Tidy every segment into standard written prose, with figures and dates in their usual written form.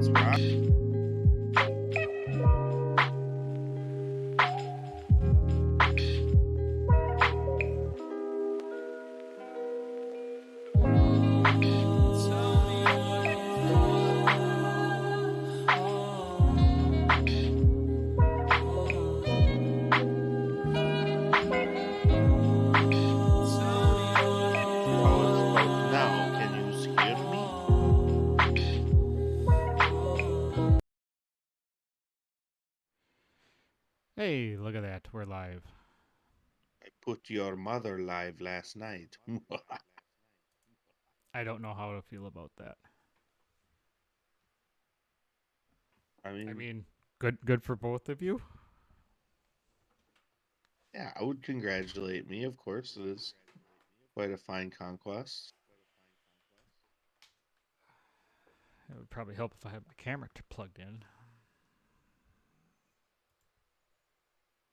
Let's rock. How about now? Can you hear me? Hey, look at that. We're live. I put your mother live last night. I don't know how to feel about that. I I mean, mean, good for both of you. yeah, I would congratulate me, of course. It is quite a fine conquest. It would probably help if I had my camera plugged in.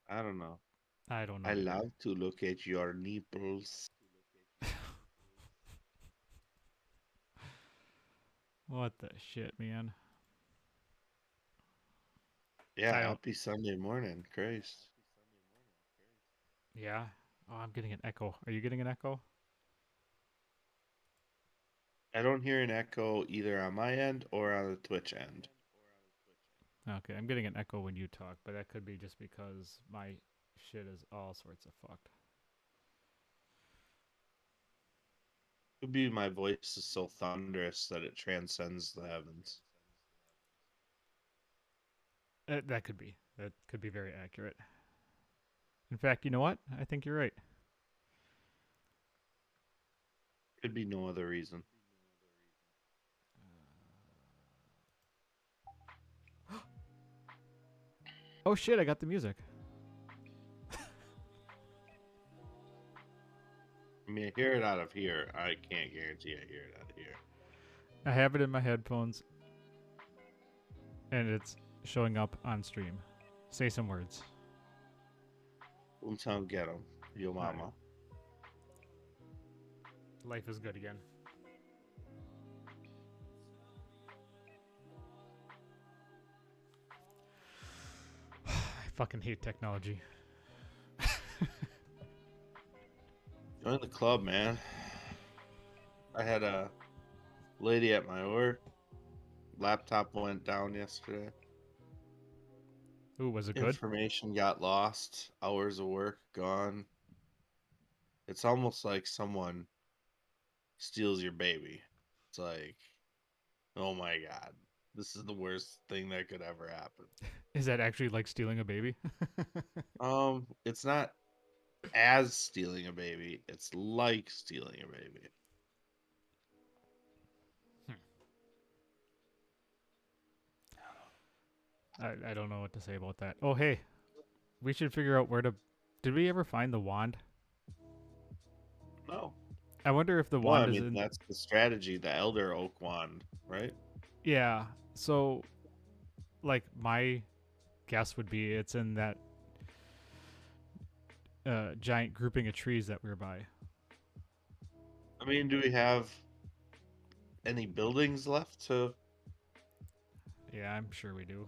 I don't know. I don't I know either. love to look at your nipples. What the shit, man? Yeah, I don't. happy Sunday morning, Christ. Yeah. Oh, I'm getting an echo. Are you getting an echo? I don't hear an echo either on my end or on the Twitch end. Okay, I'm getting an echo when you talk, but that could be just because my shit is all sorts of fucked. Could be my voice is so thunderous that it transcends the heavens. That could be. That could be very accurate. In fact, you know what? I think you're right. Could be no other reason. Oh shit! I got the music. I mean, I hear it out of here. I can't guarantee I hear it out of here. I have it in my headphones, and it's showing up on stream. Say some words. Boomtown get 'em, yo All right. mama. Life is good again. I fucking hate technology. Join the club, man. I had a lady at my work. Laptop went down yesterday. Ooh, was it good? Information got lost. Hours of work gone. It's almost like someone steals your baby. It's like, oh my god, this is the worst thing that could ever happen. Is that actually like stealing a baby? It's not as stealing a baby. It's like stealing a baby. I don't know what to say about that. Oh, hey, we should figure out where to. Did we ever find the wand? No. I wonder if the Well, I wand is mean, in. that's the strategy, the Elder Oak Wand, right? Yeah, so, like, my guess would be it's in that giant grouping of trees that we were by. I mean, do we have any buildings left to? Yeah, I'm sure we do.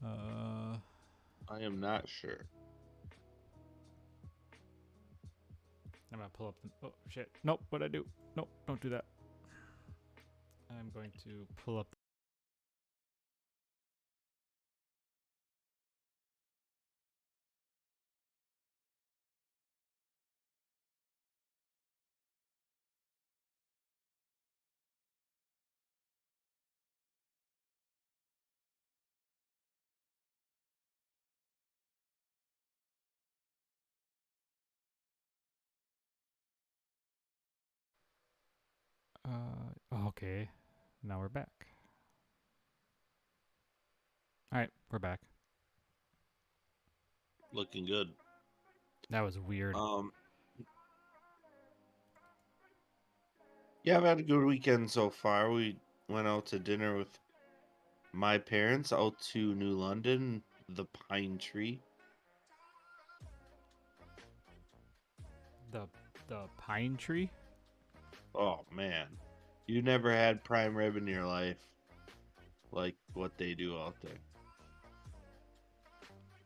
Uh, I am not sure. I'm gonna pull up the. Oh, shit. Nope, what'd I do? Nope, don't do that. I'm going to pull up. Okay. Now we're back. Alright, we're back. Looking good. That was weird. Um, yeah, I've had a good weekend so far. We went out to dinner with my parents out to New London, the Pine Tree. The pine tree? Oh man. You never had prime rib in your life, like what they do out there.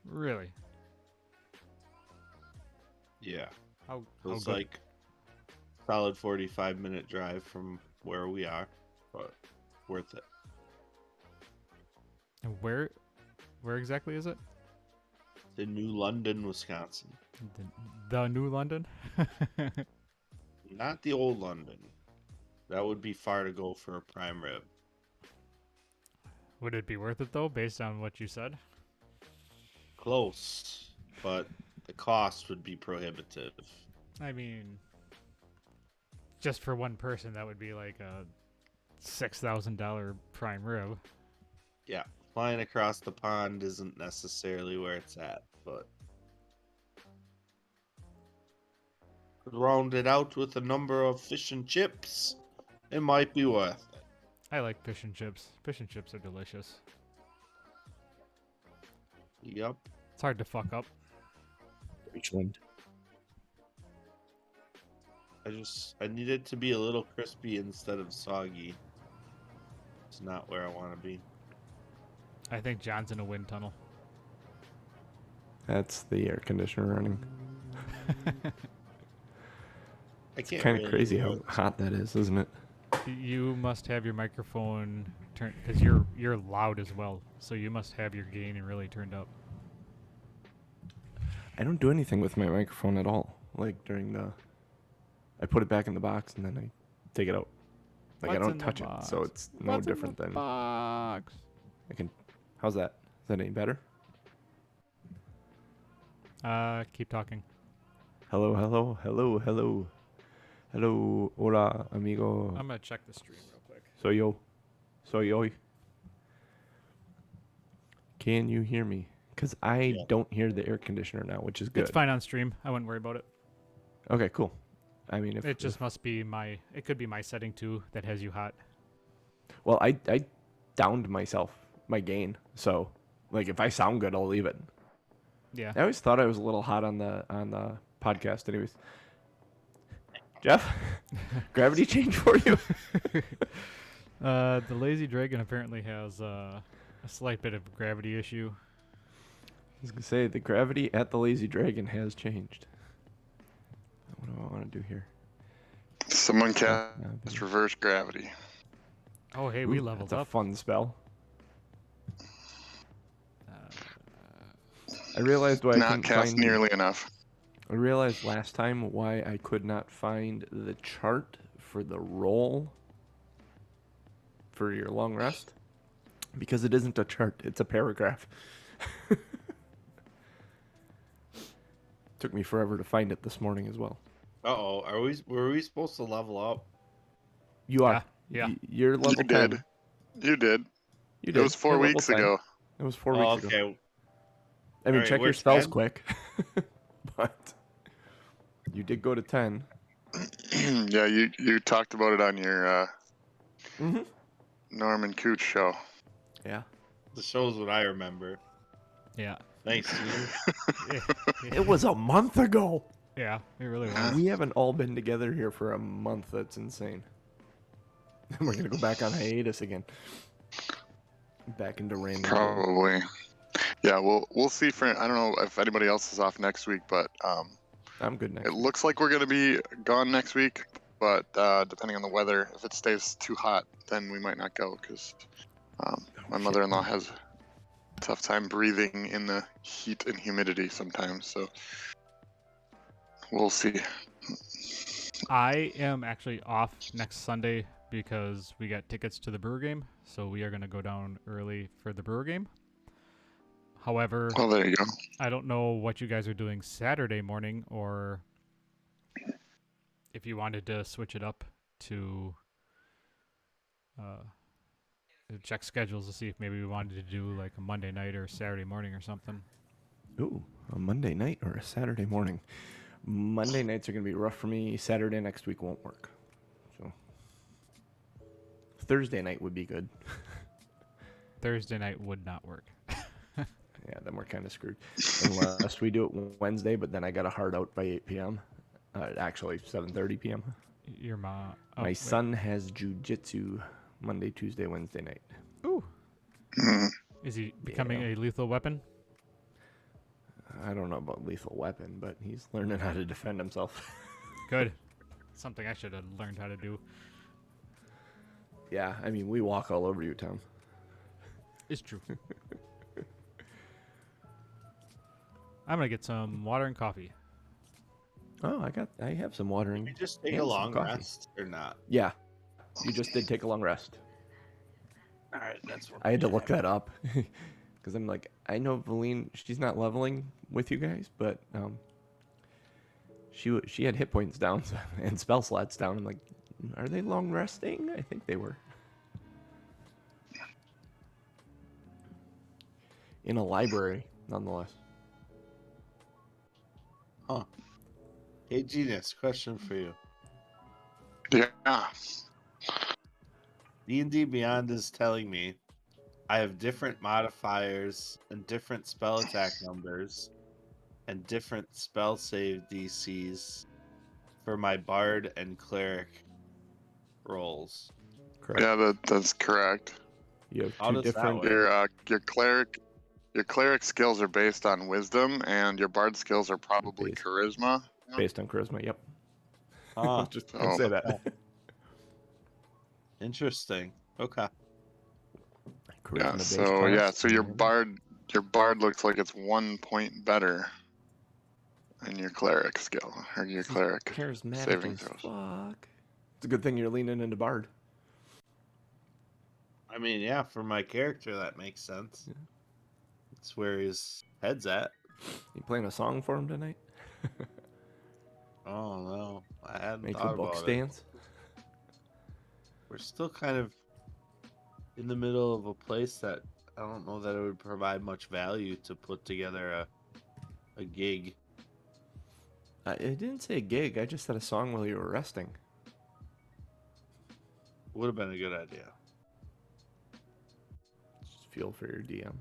Really? Yeah, How it's good? like solid 45-minute drive from where we are, but worth it. And where exactly is it? In New London, Wisconsin. The New London? Not the old London. That would be far to go for a prime rib. Would it be worth it though, based on what you said? Close, but the cost would be prohibitive. I mean, just for one person, that would be like a $6,000 prime rib. Yeah, flying across the pond isn't necessarily where it's at, but rounded out with a number of fish and chips, it might be worth it. I like fish and chips. Fish and chips are delicious. Yup. It's hard to fuck up. Richland. I need it to be a little crispy instead of soggy. It's not where I want to be. I think John's in a wind tunnel. That's the air conditioner running. I It's can't kind of really crazy hear how it. hot that is, isn't it? You must have your microphone turned because you're loud as well. So you must have your gain really turned up. I don't do anything with my microphone at all. Like during the, I put it back in the box and then I take it out. Like I What's don't in the touch it, so box? it's no What's in different the than box? I can. How's that? Is that any better? Keep talking. Hello, hello, hello, hello, hello, hola, amigo. I'm gonna check the stream real quick. Soy yo. Can you hear me? Because I Yeah. don't hear the air conditioner now, which is good. It's fine on stream. I wouldn't worry about it. Okay, cool. I mean, if It just must be my. It could be my setting too that has you hot. well, I downed myself my gain, so like if I sound good, I'll leave it. Yeah. I always thought I was a little hot on the podcast. Anyways, Jeff, gravity change for you? The Lazy Dragon apparently has a slight bit of gravity issue. I was gonna say the gravity at the Lazy Dragon has changed. What do I want to do here? Someone Oh, cast no, but- reverse gravity. Oh, hey, we Ooh, leveled that's up. a fun spell. Uh, I realized why I Not couldn't cast find. nearly enough. I realized last time why I could not find the chart for the roll for your long rest. Because it isn't a chart, it's a paragraph. Took me forever to find it this morning as well. Uh-oh, were we supposed to level up? You are. Yeah. You're level You 10. did. You did. You It did. was 4 You're level weeks 10. ago. It was 4 Oh, weeks ago. okay. I mean, Alright, check your we're spells 10? quick. But you did go to 10. Yeah, you talked about it on your Mm-hmm. Norman Cooch show. Yeah. The show's what I remember. yeah. Thanks, Steve. It was a month ago. Yeah, it really was. We haven't all been together here for a month. That's insane. We're gonna go back on hiatus again. Back into random. Probably. Yeah, we'll see. I don't know if anybody else is off next week, but I'm good next. it looks like we're gonna be gone next week. But depending on the weather, if it stays too hot, then we might not go because my mother-in-law has a tough time breathing in the heat and humidity sometimes. So we'll see. I am actually off next Sunday because we got tickets to the Brewer game, so we are going to go down early for the Brewer game. However, Well, there you go. I don't know what you guys are doing Saturday morning, or if you wanted to switch it up to check schedules to see if maybe we wanted to do like a Monday night or Saturday morning or something. Ooh, a Monday night or a Saturday morning. Monday nights are gonna be rough for me. Saturday next week won't work. So Thursday night would be good. Thursday night would not work. Yeah, then we're kind of screwed. Unless we do it Wednesday, but then I got a hard out by 8 p.m. Actually, 7:30 p.m. Your mom. Oh, My wait. son has jujitsu Monday, Tuesday, Wednesday night. Ooh. Mm. Is he becoming Yeah. a lethal weapon? I don't know about lethal weapon, but he's learning how to defend himself. Good. Something I should have learned how to do. Yeah, I mean, we walk all over you, Tom. It's true. I'm gonna get some water and coffee. Oh, I have some water Did and you just take and a some long coffee. rest or not? Yeah, you just did take a long rest. All right, that's what I had to look that up because I'm like, I know Valine, she's not leveling with you guys, but she had hit points down and spell slots down. I'm like, are they long resting? I think they were. In a library, nonetheless. Huh. Hey, Genius, question for you. Yeah. D&D Beyond is telling me I have different modifiers and different spell attack numbers and different spell save DCs for my bard and cleric rolls. Correct. Yeah, that's correct. You have How two does that different. work? Your cleric skills are based on wisdom, and your bard skills are probably Based. charisma. Based on charisma. Yep. Huh. Just Oh. say that. Interesting. Okay. Charisma based class. So your bard looks like it's 1 point better in your cleric skill or your cleric Charismatic saving as throws. fuck. It's a good thing you're leaning into bard. I mean, yeah, for my character, that makes sense. Yeah. It's where his head's at. You playing a song for him tonight? Oh, no. I hadn't Make a thought book about it. stance. We're still kind of in the middle of a place that I don't know that it would provide much value to put together a gig. I didn't say a gig. I just said a song while you were resting. Would have been a good idea. Just feel for your DM.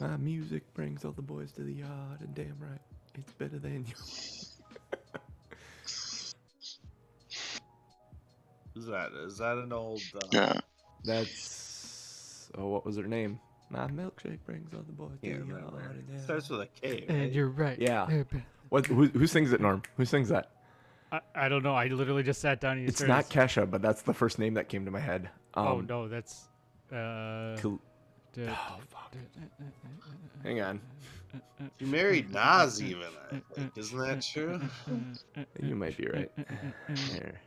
My music brings all the boys to the yard, and damn right, it's better than you. Who's that? Is that an old? Yeah. That's what was her name? My milkshake brings all the boys to Can't the remember. yard, and damn Starts with a K, And right? you're right. Yeah. What? Who sings it, Norm? Who sings that? I don't know. I literally just sat down and you It's started. not Kesha, but that's the first name that came to my head. Oh no, that's. Oh, fuck. Hang on. You married Nas, even. I think. Isn't that true? You might be right. There.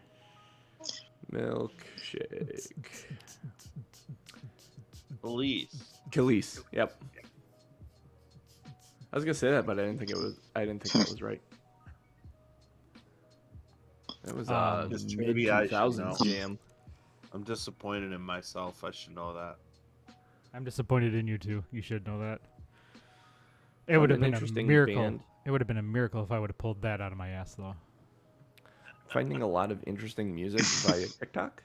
Milkshake. Police. Khalees. Yep. I was gonna say that, but I didn't think it was. I didn't think that was right. That was Just mid trivia I should 2000s know. jam. I'm disappointed in myself. I should know that. I'm disappointed in you too. You should know that. It Found would have an been a interesting miracle. band. It would have been a miracle if I would have pulled that out of my ass, though. Finding a lot of interesting music via TikTok.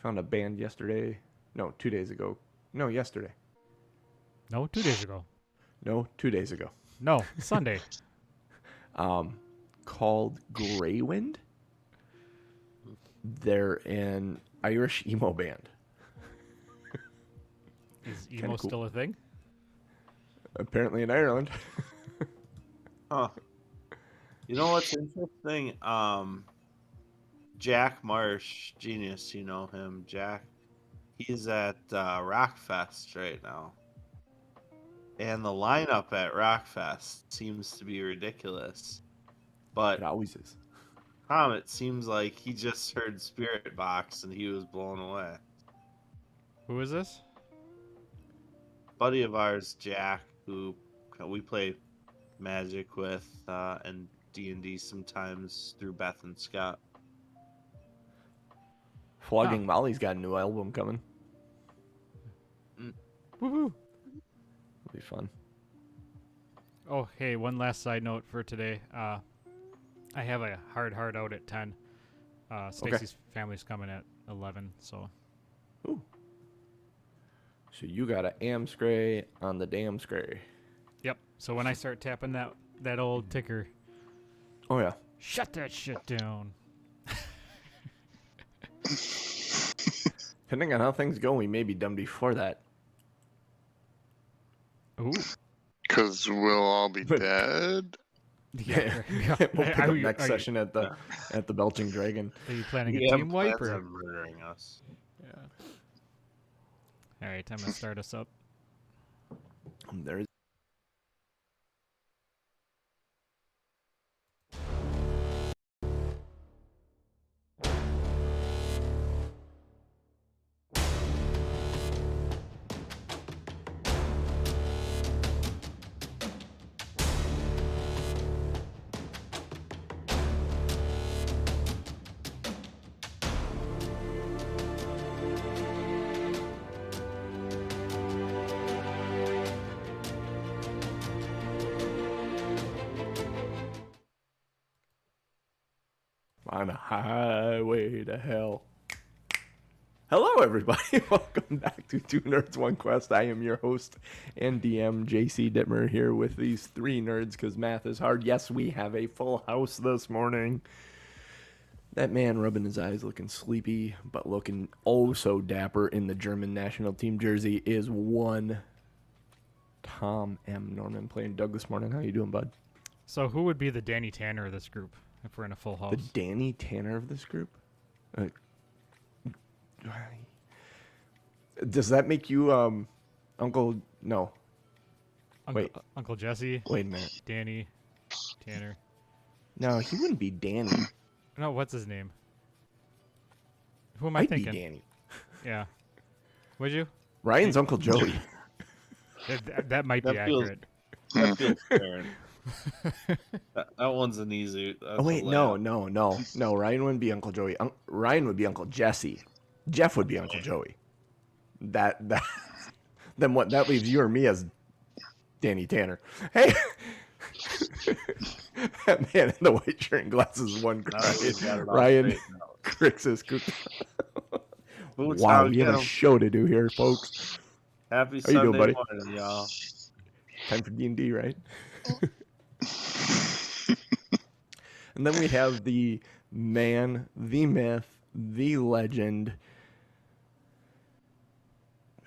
Found a band yesterday. No, 2 days ago. No, yesterday. No, 2 days ago. No, 2 days ago. No, Sunday. Called Greywind. They're an Irish emo band. Is Kinda emo cool. still a thing? Apparently in Ireland. Huh. You know what's interesting? Jack Marsh, genius, you know him, Jack. He's at Rockfest right now. And the lineup at Rockfest seems to be ridiculous. But It always is. Tom, it seems like he just heard Spirit Box and he was blown away. Who is this? Buddy of ours, Jack, who we play Magic with and D&D sometimes through Beth and Scott. Flogging Molly's got a new album coming. Woohoo! It'll be fun. Oh, hey, one last side note for today. I have a hard out at 10. Stacy's family's coming at 11, so. Ooh. So you got a Amscray on the damn Scray. So when I start tapping that old ticker, Oh yeah. shut that shit down. Depending on how things go, we may be done before that. Ooh. Because we'll all be But- dead. Yeah. We'll pick up next are session at the Belching Dragon. Are you planning We a have team wipe plans or? on murdering us. Yeah. All right, I'm gonna start us up. There's on a highway to hell. Hello, everybody. Welcome back to Two Nerds, One Quest. I am your host and DM, JC Dittmer, here with these three nerds because math is hard. Yes, we have a full house this morning. That man rubbing his eyes looking sleepy, but looking oh so dapper in the German national team jersey is one Tom M. Norman playing Doug this morning. How you doing, bud? So who would be the Danny Tanner of this group if we're in a full house? The Danny Tanner of this group? Does that make you Uncle? No. Wait. Uncle Jesse, Wait a minute. Danny, Tanner. No, he wouldn't be Danny. No, what's his name? Who am I Might be thinking? Danny. Yeah. Would you? Ryan's Uncle Joey. That might be That feels- accurate. That feels fair. that one's an easy. That's Oh wait, a no. layup. Ryan wouldn't be Uncle Joey. Ryan would be Uncle Jesse. Jeff would be Uncle Joey. That then what? That leaves you or me as Danny Tanner. Hey, that man in the white shirt and glasses, one Now that we've got crying. it all Ryan straightened out. Crix's Boots wow, on, we get have a 'em. show to do here, folks. Happy How you doing, Sunday buddy? morning, y'all. Time for D&D, right? And then we have the man, the myth, the legend.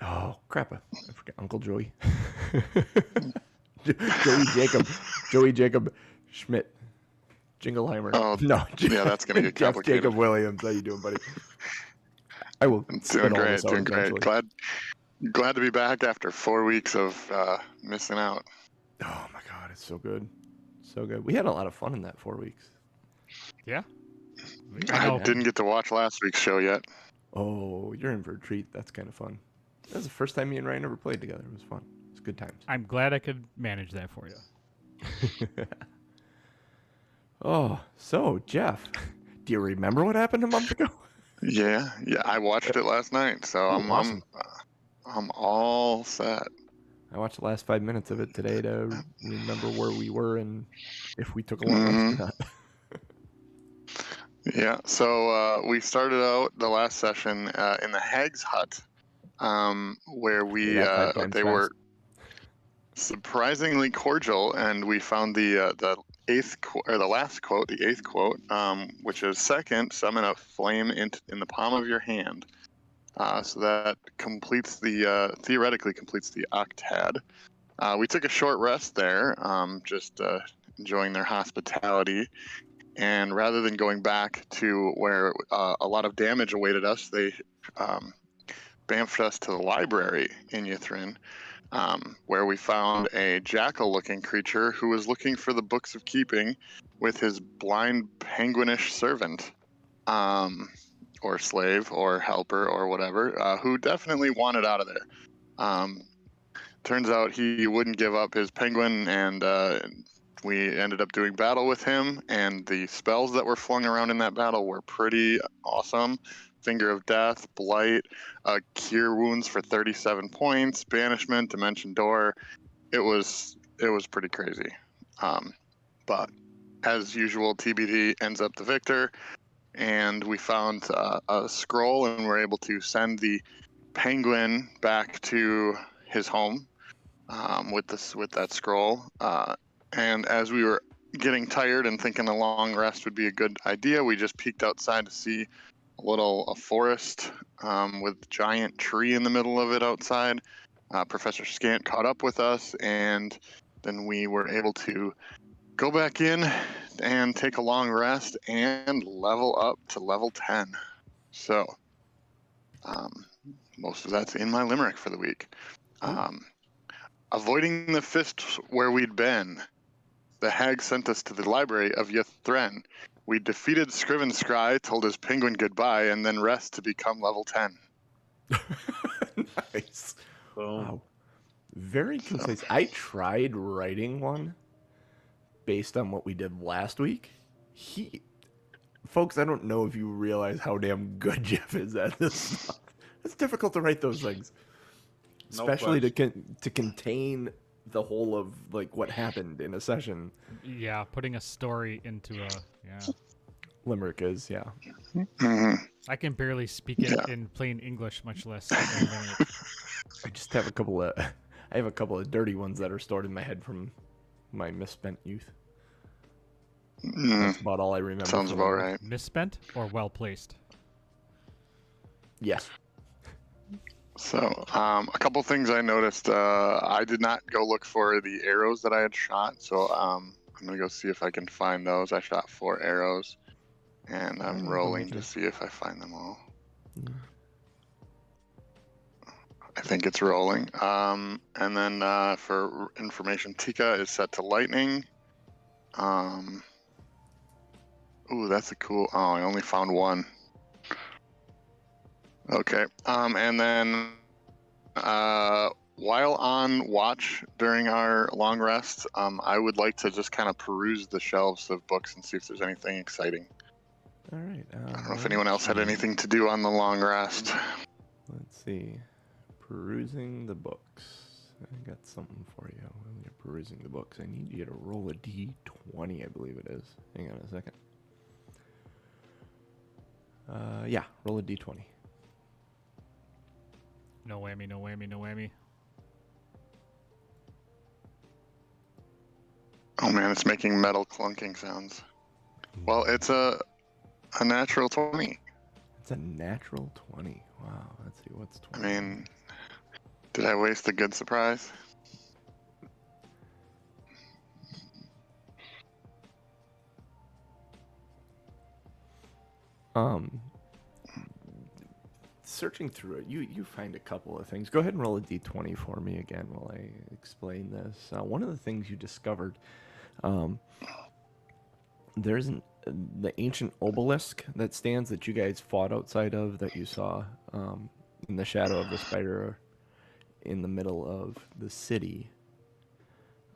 Oh, crap. I forgot Uncle Joey. Joey Jacob Schmidt. Jingleheimer. Oh, no. yeah, that's gonna get Jeff complicated. Jacob Williams. How you doing, buddy? I will spit Doing all great, this out doing great. eventually. Glad to be back after 4 weeks of missing out. Oh, my God. It's so good. So good. We had a lot of fun in that 4 weeks. Yeah. I know. didn't get to watch last week's show yet. Oh, you're in for a treat. That's kind of fun. That was the first time me and Ryan ever played together. It was fun. It was good times. I'm glad I could manage that for you. Oh, so Jeff, do you remember what happened a month ago? Yeah, I watched it last night, so Oh, I'm awesome. I'm all set. I watched the last 5 minutes of it today to remember where we were and if we took a long rest or not. Yeah, so we started out the last session in the Hag's Hut, where we Say that 5 times they fast. were surprisingly cordial, and we found the last quote, the eighth quote, which is second, summon a flame in the palm of your hand. So that completes theoretically completes the octad. We took a short rest there, just enjoying their hospitality. And rather than going back to where a lot of damage awaited us, they bamfed us to the library in Yithrin, where we found a jackal-looking creature who was looking for the books of keeping with his blind penguinish servant, or slave, or helper, or whatever, who definitely wanted out of there. Turns out he wouldn't give up his penguin, and we ended up doing battle with him, and the spells that were flung around in that battle were pretty awesome. Finger of Death, Blight, Cure Wounds for 37 points, Banishment, Dimension Door. It was pretty crazy. But as usual, TBD ends up the victor, and we found a scroll, and we're able to send the penguin back to his home. with that scroll. And as we were getting tired and thinking a long rest would be a good idea, we just peeked outside to see a forest with a giant tree in the middle of it outside. Professor Scant caught up with us, and then we were able to go back in and take a long rest and level up to level 10. So, most of that's in my limerick for the week. Avoiding the fist where we'd been, the hag sent us to the library of Ythren. We defeated Scriven Scry, told his penguin goodbye, and then rest to become level 10. Nice. Boom. Wow. Very concise. I tried writing one based on what we did last week. Folks, I don't know if you realize how damn good Jeff is at this stuff. It's difficult to write those things, No especially question. to contain the whole of like what happened in a session. Yeah, putting a story into a Limerick is, yeah. Mhm. I can barely speak it Yeah. in plain English, much less. in limerick. I just have a couple of dirty ones that are stored in my head from my misspent youth. Mm, That's about all I remember. sounds for about Limerick. right. Misspent or well placed? Yes. So, a couple things I noticed. I did not go look for the arrows that I had shot, so I'm gonna go see if I can find those. I shot 4 arrows, and I'm Oh, rolling okay. to see if I find them all. Yeah. I think it's rolling. And then for information, Tika is set to lightning. Ooh, that's a cool. Oh, I only found one. Okay. And then while on watch during our long rest, I would like to just kind of peruse the shelves of books and see if there's anything exciting. All right. I don't know if anyone else had anything to do on the long rest. Let's see. Perusing the books. I got something for you. When you're perusing the books, I need you to roll a d20, I believe it is. Hang on a second. Yeah, roll a d20. No whammy, no whammy, no whammy. Oh man, it's making metal clunking sounds. Well, it's a natural 20. It's a natural 20. Wow. Let's see what's I 20. mean, did I waste a good surprise? Searching through it, you find a couple of things. Go ahead and roll a d20 for me again while I explain this. One of the things you discovered, there's the ancient obelisk that stands that you guys fought outside of, that you saw in the shadow of the spider in the middle of the city.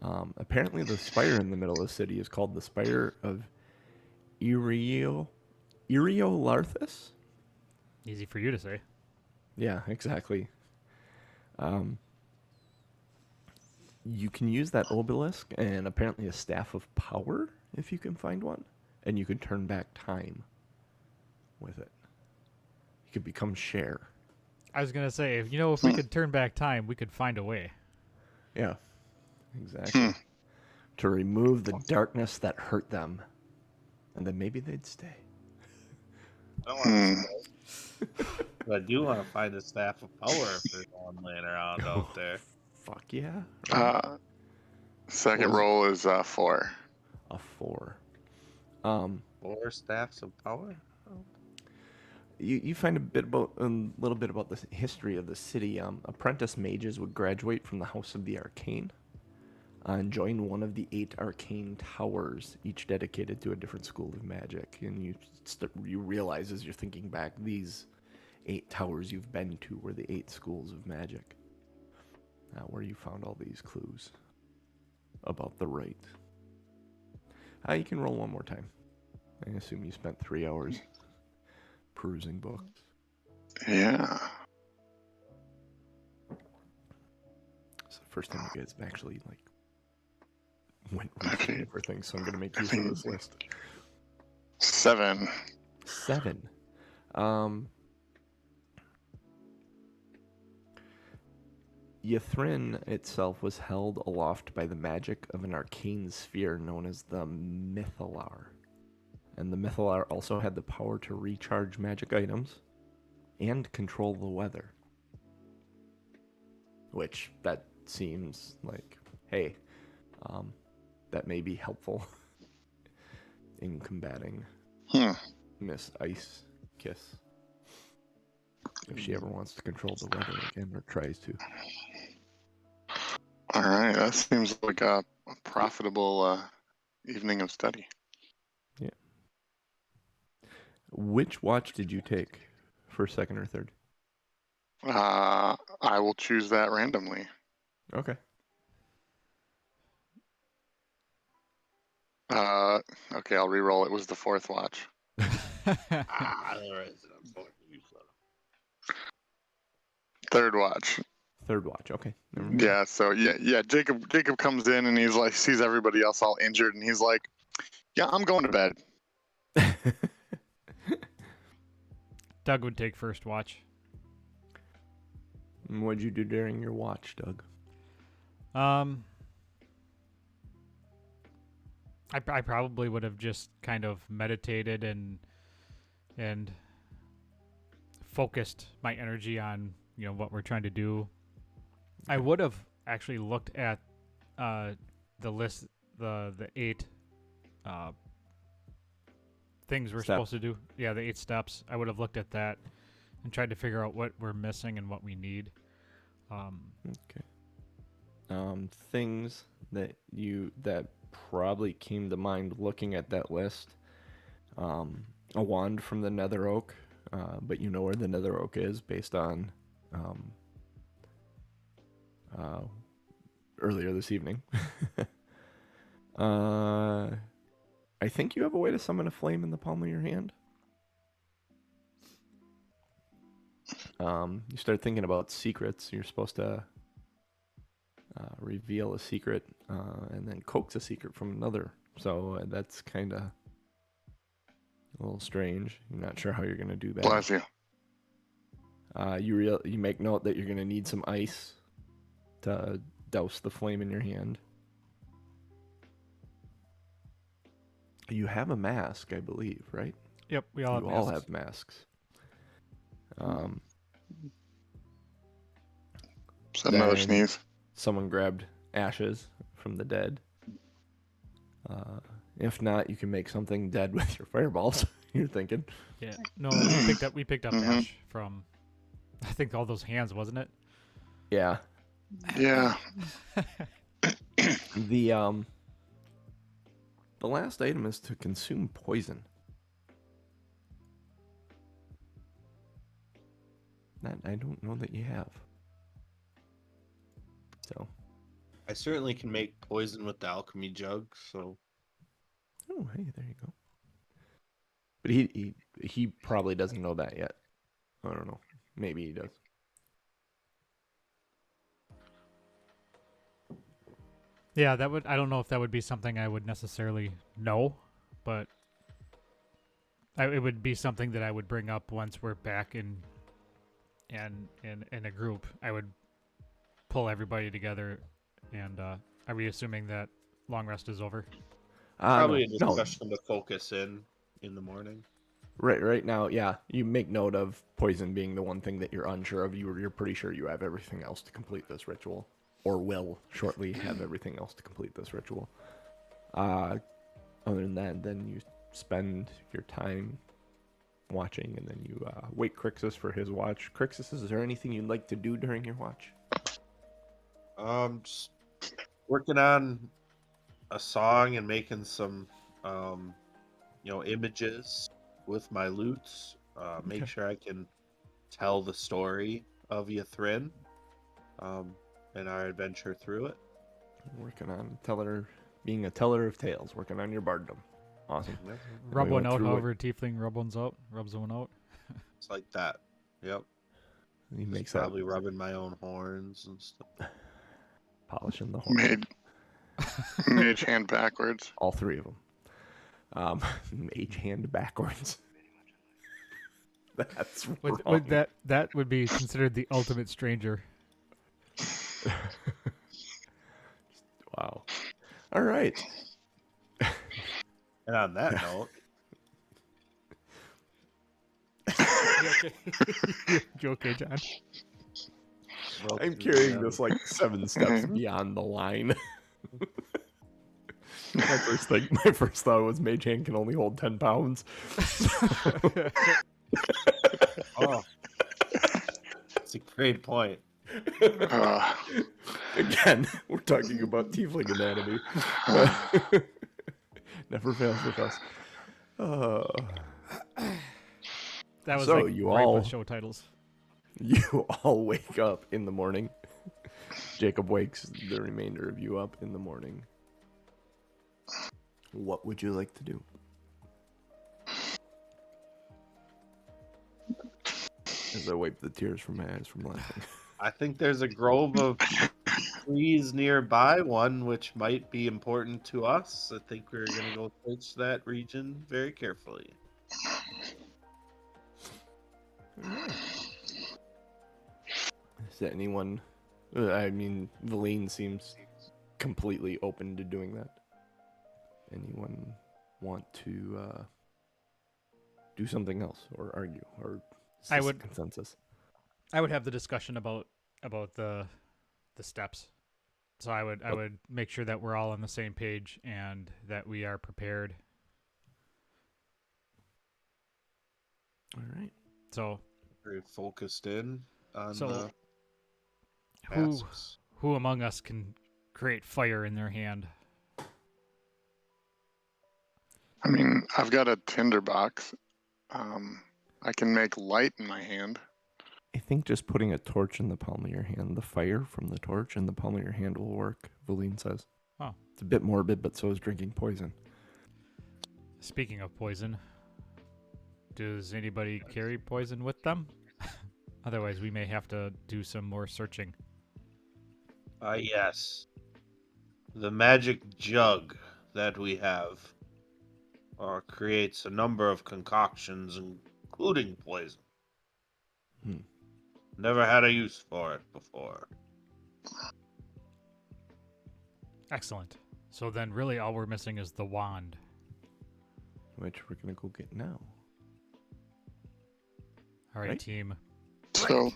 Apparently, the spire in the middle of the city is called the Spire of Eriolarthus. Easy for you to say. Yeah, exactly. You can use that obelisk and apparently a staff of power if you can find one, and you can turn back time with it. You could become Cher. I was gonna say, if we could turn back time, we could find a way. Yeah, exactly. To remove the darkness that hurt them, and then maybe they'd stay. I don't want to but I do want to find the staff of power if there's one laying around out there. Fuck yeah. Right? Second What was it? roll is 4. A 4. 4 staffs of power? You find a little bit about the history of the city. Apprentice mages would graduate from the House of the Arcane and join one of the 8 arcane towers, each dedicated to a different school of magic. And you realize as you're thinking back, these 8 towers you've been to were the 8 schools of magic. Where you found all these clues about the rite. You can roll one more time. I assume you spent 3 hours perusing books. Yeah. It's the first time you guys have actually went reaching for things, so I'm gonna make use of this list. 7. 7. Ythrin itself was held aloft by the magic of an arcane sphere known as the Mythalar. And the Mythalar also had the power to recharge magic items and control the weather. Which, that seems like, hey, that may be helpful in combating Miss Ice Kiss. If she ever wants to control the weather again or tries to. All right, that seems like a profitable evening of study. Yeah. Which watch did you take? First, second, or third? I will choose that randomly. Okay. Okay, I'll re-roll. It was the fourth watch. There is a fucking useless. Third watch. Third watch. Okay. Never mind. Yeah. So yeah. Jacob comes in and he's like, sees everybody else all injured, and he's like, "Yeah, I'm going to bed." Doug would take first watch. What'd you do during your watch, Doug? I probably would have just kind of meditated and focused my energy on, you know, what we're trying to do. I would have actually looked at the list, the 8 things we're supposed to do. Yeah, the 8 steps. I would have looked at that and tried to figure out what we're missing and what we need. Okay. Things that probably came to mind looking at that list. A wand from the Nether Oak, but you know where the Nether Oak is based on earlier this evening. I think you have a way to summon a flame in the palm of your hand. You start thinking about secrets. You're supposed to reveal a secret and then coax a secret from another. So that's kind of a little strange. You're not sure how you're going to do that. Bless you. You make note that you're going to need some ice to douse the flame in your hand. You have a mask, I believe, right? Yep, we all have You masks. all have masks. Is that another Then- sneeze? Someone grabbed ashes from the dead. If not, you can make something dead with your fireballs. You're thinking. Yeah. No, we picked up Mhm. ash from, I think, all those hands, wasn't it? Yeah. Yeah. The last item is to consume poison. That I don't know that you have. So. I certainly can make poison with the alchemy jug, so Oh, hey, there you go. But he probably doesn't know that yet. I don't know. Maybe he does. Yeah, that would. I don't know if that would be something I would necessarily know, but it would be something that I would bring up once we're back in a group. I would pull everybody together, and are we assuming that long rest is over? probably a no. discussion to focus in the morning. Right now, yeah. You make note of poison being the one thing that you're unsure of. You're pretty sure you have everything else to complete this ritual, or will shortly have everything else to complete this ritual. Other than that, then you spend your time watching, and then you wake Crixus for his watch. Crixus, is there anything you'd like to do during your watch? Just working on a song and making some, images with my lutes. Make Okay. sure I can tell the story of Ythrin, and our adventure through it. Working on being a teller of tales. Working on your barddom. Awesome. Rub we one went out, through it. however Tiefling rubs one out. It's like that. Yep. He Just makes that probably rubbing my own horns and stuff. polishing the horn. Mage hand backwards. All three of them. Mage hand backwards. That's wrong. Would that would be considered the ultimate stranger? Wow. All right. And on that note, You okay? You okay, John? I'm carrying this like 7 steps beyond the line. My first thought was Mage Hand can only hold 10 pounds. Oh, it's a great point. Again, we're talking about tiefling anatomy. Never fails with us. That was So like you right all- with show titles. You all wake up in the morning. Jacob wakes the remainder of you up in the morning. What would you like to do? As I wipe the tears from my eyes from laughing. I think there's a grove of trees nearby, one which might be important to us. I think we're going to go search that region very carefully. Is there anyone? I mean, Valine seems completely open to doing that. Anyone want to do something else or argue, or is I this would- consensus? I would have the discussion about the steps. So I would make sure that we're all on the same page and that we are prepared. All right. So Very focused in on So, the who tasks. who among us can create fire in their hand? I mean, I've got a tinderbox. I can make light in my hand. I think just putting a torch in the palm of your hand, the fire from the torch in the palm of your hand will work, Valine says. Oh. It's a bit morbid, but so is drinking poison. Speaking of poison, does anybody carry poison with them? Otherwise, we may have to do some more searching. Yes. The magic jug that we have creates a number of concoctions, including poison. Hmm. Never had a use for it before. Excellent. So then, really, all we're missing is the wand. Which we're going to go get now. All right, Right. team. So,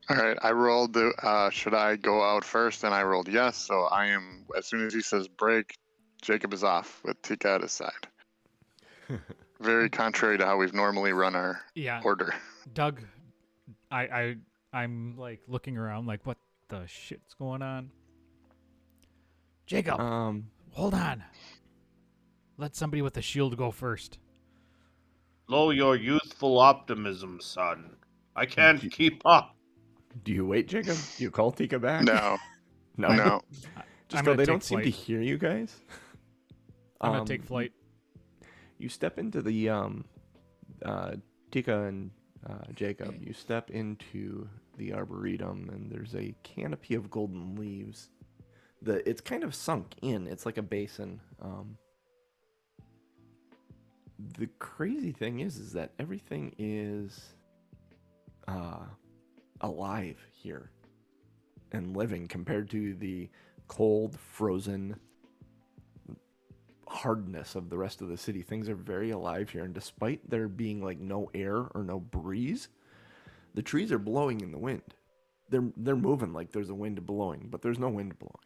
all right, I rolled the. Should I go out first? And I rolled yes. So I am. As soon as he says break, Jacob is off with Tika at his side. Very contrary to how we've normally run our Yeah, order. Doug. I'm like looking around, like what the shit's going on? Jacob, hold on. Let somebody with a shield go first. Slow your youthful optimism, son. I can't keep up. Do you wait, Jacob? Do you call Tika back? No, No. no. Just I'm go. gonna They take don't seem to flight. hear you guys. I'm gonna take flight. You step into the Tika and Jacob. You step into the arboretum, and there's a canopy of golden leaves. It's kind of sunk in. It's like a basin. The crazy thing is that everything is alive here and living compared to the cold, frozen hardness of the rest of the city. Things are very alive here, and despite there being like no air or no breeze, the trees are blowing in the wind. They're moving like there's a wind blowing, but there's no wind blowing.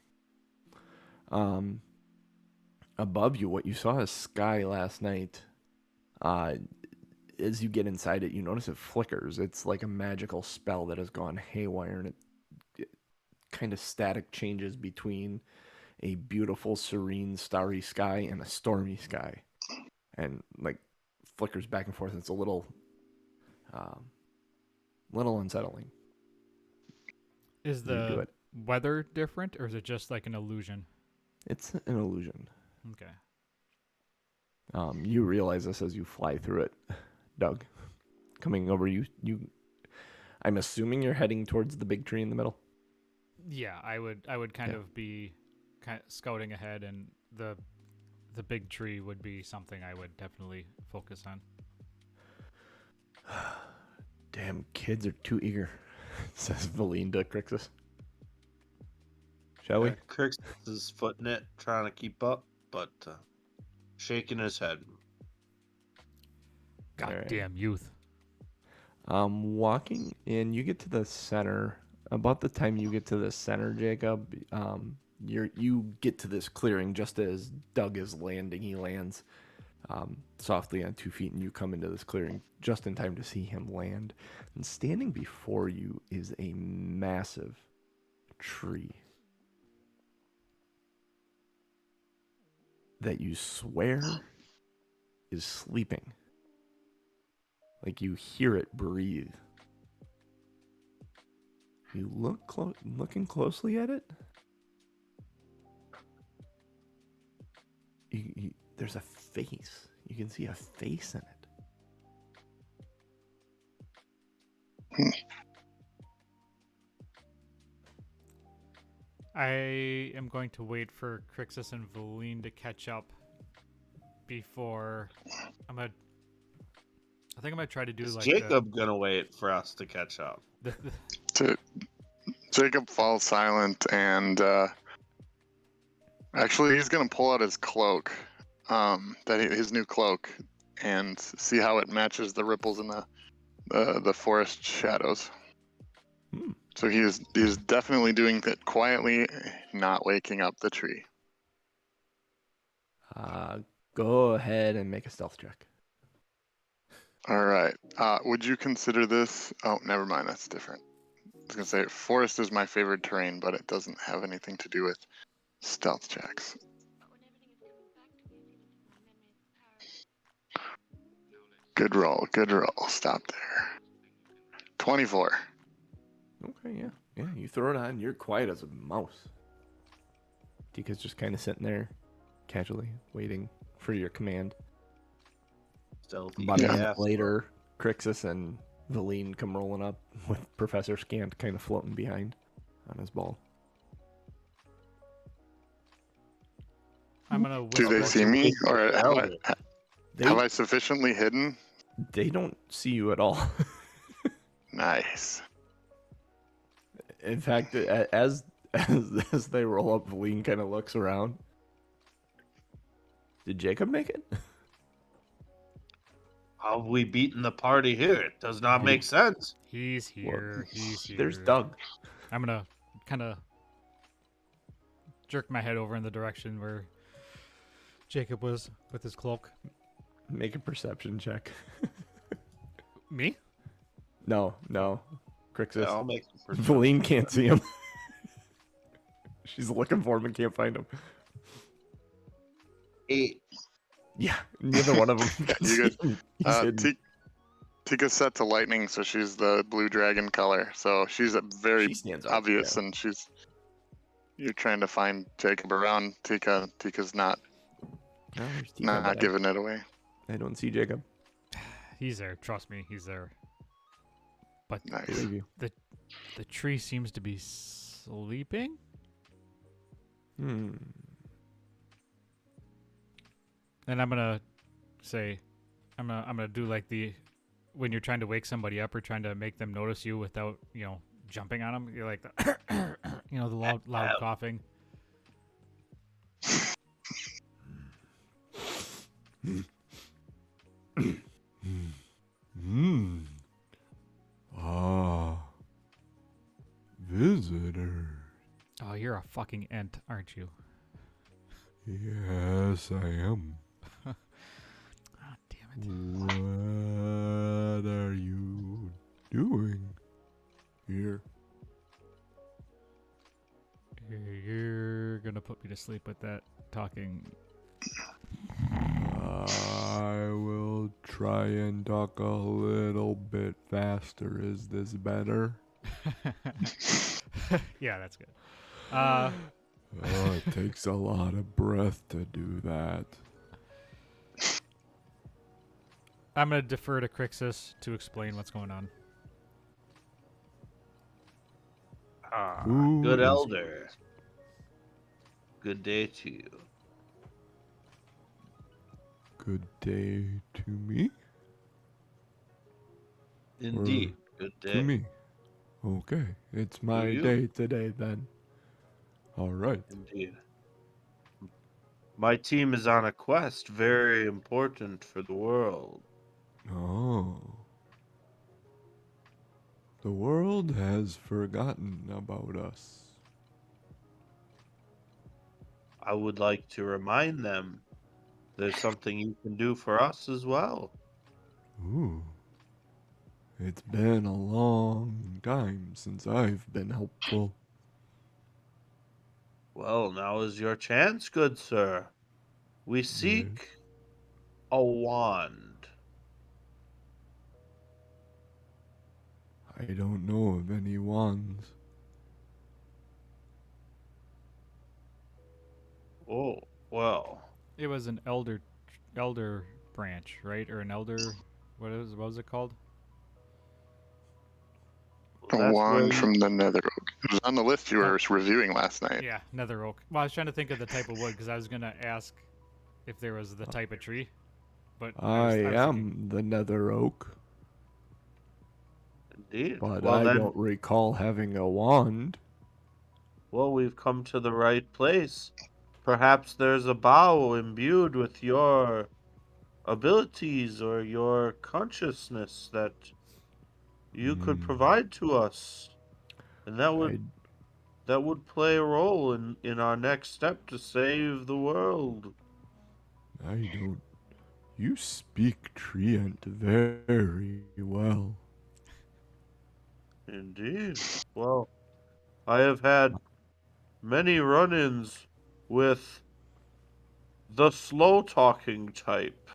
Above you, what you saw as sky last night. As you get inside it, you notice it flickers. It's like a magical spell that has gone haywire, and it kind of static changes between a beautiful, serene, starry sky and a stormy sky, and like flickers back and forth. It's a little unsettling. Is You do the it. weather different, or is it just like an illusion? It's an illusion. Okay. You realize this as you fly through it, Doug. Coming over you. I'm assuming you're heading towards the big tree in the middle. Yeah, I would kind Yeah. of be scouting ahead, and the big tree would be something I would definitely focus on. Damn kids are too eager, says Valine to Crixus. Shall we? Crix is footing it, trying to keep up, but shaking his head. Goddamn youth. Walking in, you get to the center. About the time you get to the center, Jacob, you get to this clearing just as Doug is landing. He lands softly on 2 feet, and you come into this clearing just in time to see him land. And standing before you is a massive tree that you swear is sleeping. Like you hear it breathe. You looking closely at it. There's a face. You can see a face in it. I am going to wait for Crixus and Valine to catch up before I think I'm gonna try to do Is like Jacob gonna wait for us to catch up? Jacob falls silent, and actually, he's gonna pull out his cloak, his new cloak, and see how it matches the ripples in the forest shadows. So he's definitely doing that quietly, not waking up the tree. Go ahead and make a stealth check. All right. Would you consider this? Oh, never mind. That's different. I was gonna say forest is my favorite terrain, but it doesn't have anything to do with stealth checks. Good roll. Good roll. Stop there. 24. Okay, yeah. Yeah, you throw it on, you're quiet as a mouse. Tika's just kind of sitting there, casually, waiting for your command. Stealthy. About a minute Yeah. later, Crixus and Valine come rolling up with Professor Scant kind of floating behind on his ball. I'm gonna Do they whisper. see me, or Elder. have I sufficiently hidden? They don't see you at all. Nice. In fact, as they roll up, Valine kind of looks around. Did Jacob make it? How have we beaten the party here? It does not make sense. He's here. He's here. There's Doug. I'm gonna kind of jerk my head over in the direction where Jacob was with his cloak. Make a perception check. Me? No. Crixus. Yeah, I'll make it for Valine can't see him. She's looking for him and can't find him. 8. Yeah, neither one of them can You see good? him. He's hidden. Tika's set to lightning, so she's the blue dragon color. So she's very She stands out, obvious, yeah. and you're trying to find Jacob around. Tika's not No, there's Tika, but giving it away. I don't see Jacob. He's there. Trust me, he's there. But Nice. Believe you. the tree seems to be sleeping. And I'm gonna say, I'm gonna do like when you're trying to wake somebody up or trying to make them notice you without jumping on them. You're like the the loud coughing. Visitor. Oh, you're a fucking ent, aren't you? Yes, I am. Oh, damn it. What are you doing here? You're gonna put me to sleep with that talking. I will try and talk a little bit faster. Is this better? Yeah, that's good. It takes a lot of breath to do that. I'm gonna defer to Crixus to explain what's going on. Who Good is- elder. Good day to you. Good day to me? Indeed. Good day. To me. Okay, it's my you. day today then. All right. Indeed. My team is on a quest very important for the world. Oh. The world has forgotten about us. I would like to remind them there's something you can do for us as well. Ooh. It's been a long time since I've been helpful. Well, now is your chance, good sir. We Yes. seek a wand. I don't know of any wands. Oh, well. It was an elder branch, right? Or an elder what was it called? A That's where wand you, from the Nether Oak. It was on the list you Oh. were reviewing last night. Yeah, nether oak. Well, I was trying to think of the type of wood because I was gonna ask if there was the type of tree, but I was thinking, am the Nether Oak, indeed. but Well, I then, don't recall having a wand. well, we've come to the right place. Perhaps there's a bough imbued with your abilities or your consciousness that you could provide to us. And I, that would play a role in our next step to save the world. I don't. You speak Treant very well. Indeed. Well, I have had many run-ins with the slow talking type.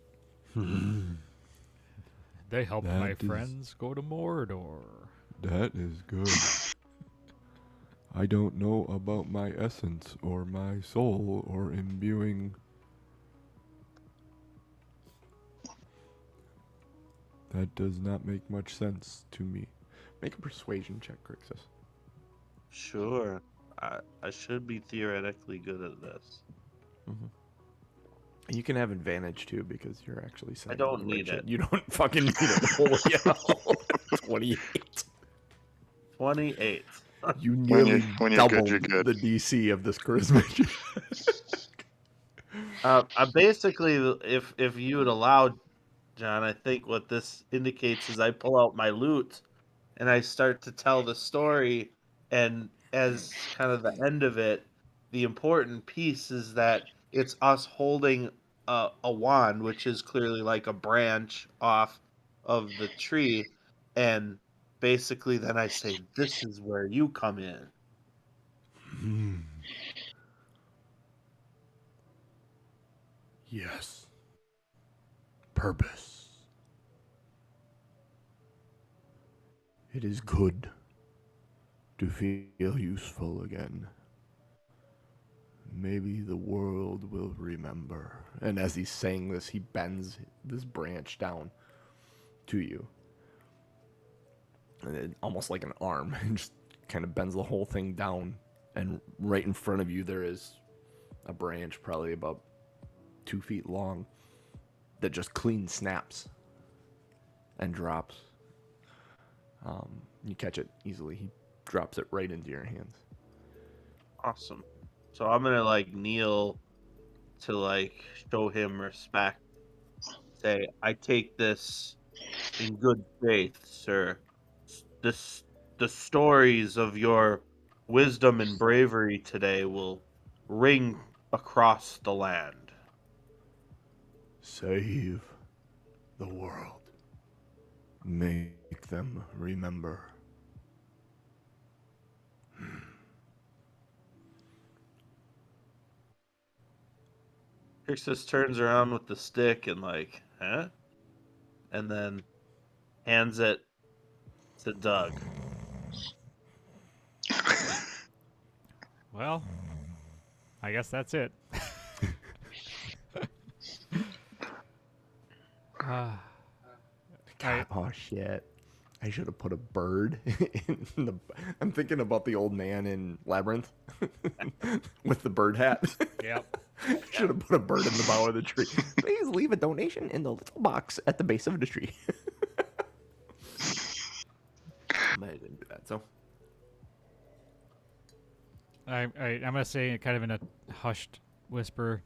they helped my That is friends go to Mordor. that is good. I don't know about my essence or my soul or imbuing. That does not make much sense to me. Make a persuasion check, Grixis. Sure. I should be theoretically good at this. You can have advantage too because you're actually saying don't the right need shit. it. You don't fucking need it. Holy hell. 28. 28. You When nearly you're good, doubled you're good. the DC of this charisma check. I basically, if you would allow, John, I think what this indicates is I pull out my lute and I start to tell the story, and as kind of the end of it, the important piece is that it's us holding a wand, which is clearly like a branch off of the tree, and basically then I say, "This is where you come in." Yes. Purpose. It is good to feel useful again. Maybe the world will remember. And as he's saying this, he bends this branch down to you. And almost like an arm, and just kind of bends the whole thing down. And right in front of you, there is a branch, probably about 2 feet long, that just clean snaps and drops. You catch it easily. He drops it right into your hands. Awesome. So I'm gonna like kneel to like show him respect. Say, I take this in good faith, sir. This the stories of your wisdom and bravery today will ring across the land. Save the world. Make them remember. Crixus turns around with the stick and like, huh? And then hands it to Doug. Well, I guess that's it. uh, I, Oh shit. I should have put a bird in the. I'm thinking about the old man in Labyrinth with the bird hat. yep. Should have put a bird in the bow of the tree. Please leave a donation in the little box at the base of the tree. But I didn't do that, so. I'm gonna say it kind of in a hushed whisper.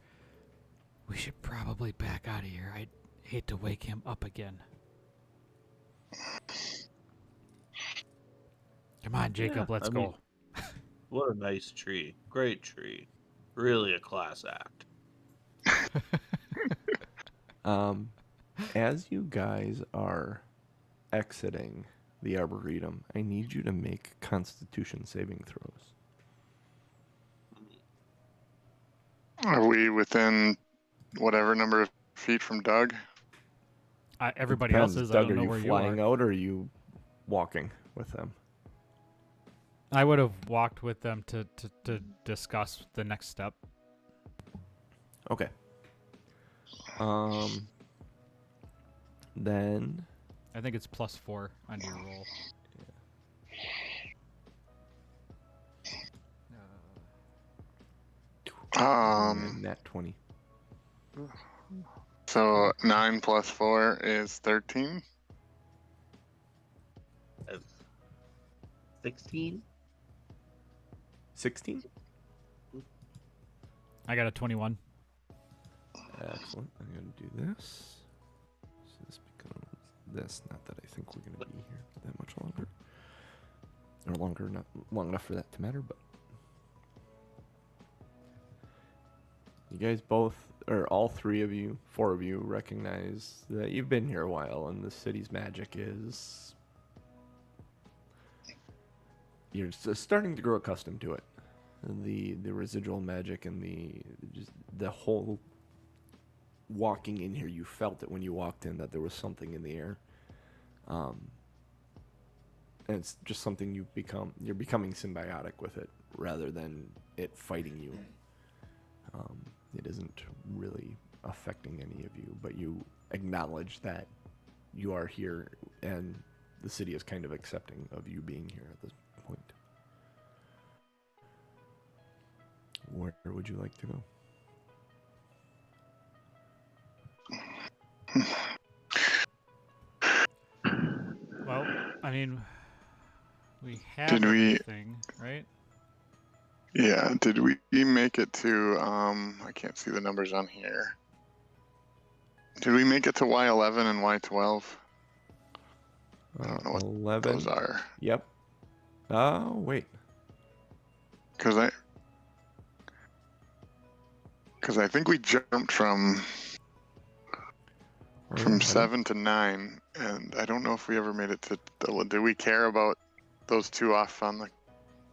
We should probably back out of here. I'd hate to wake him up again. Come on, Jacob, Yeah, let's I go. mean, what a nice tree. Great tree. Really a class act. As you guys are exiting the Arboretum, I need you to make Constitution saving throws. Are we within whatever number of feet from Doug? Everybody else Depends. is. I Doug, don't are know you where you flying are. out or are you walking with them? I would have walked with them to discuss the next step. Okay. Then I think it's +4 on your roll. nat 20. So 9 plus 4 is 13. 16? 16? I got a 21. Excellent. I'm going to do this. So this becomes this. Not that I think we're going to be here that much longer. Or longer, not long enough for that to matter, but. You guys both, or all three of you, four of you, recognize that you've been here a while and the city's magic is. You're starting to grow accustomed to it. The residual magic and the whole walking in here, you felt it when you walked in that there was something in the air. And it's just something you're becoming symbiotic with it rather than it fighting you. It isn't really affecting any of you, but you acknowledge that you are here and the city is kind of accepting of you being here at this point. Where would you like to go? Well, I mean, we have Did we- everything, right? Yeah, did we make it to, I can't see the numbers on here. Did we make it to Y11 and Y12? I don't know what 11. those are. Yep. Oh, wait. Because I think we jumped from 7 to 9, and I don't know if we ever made it to, did we care about those two off on the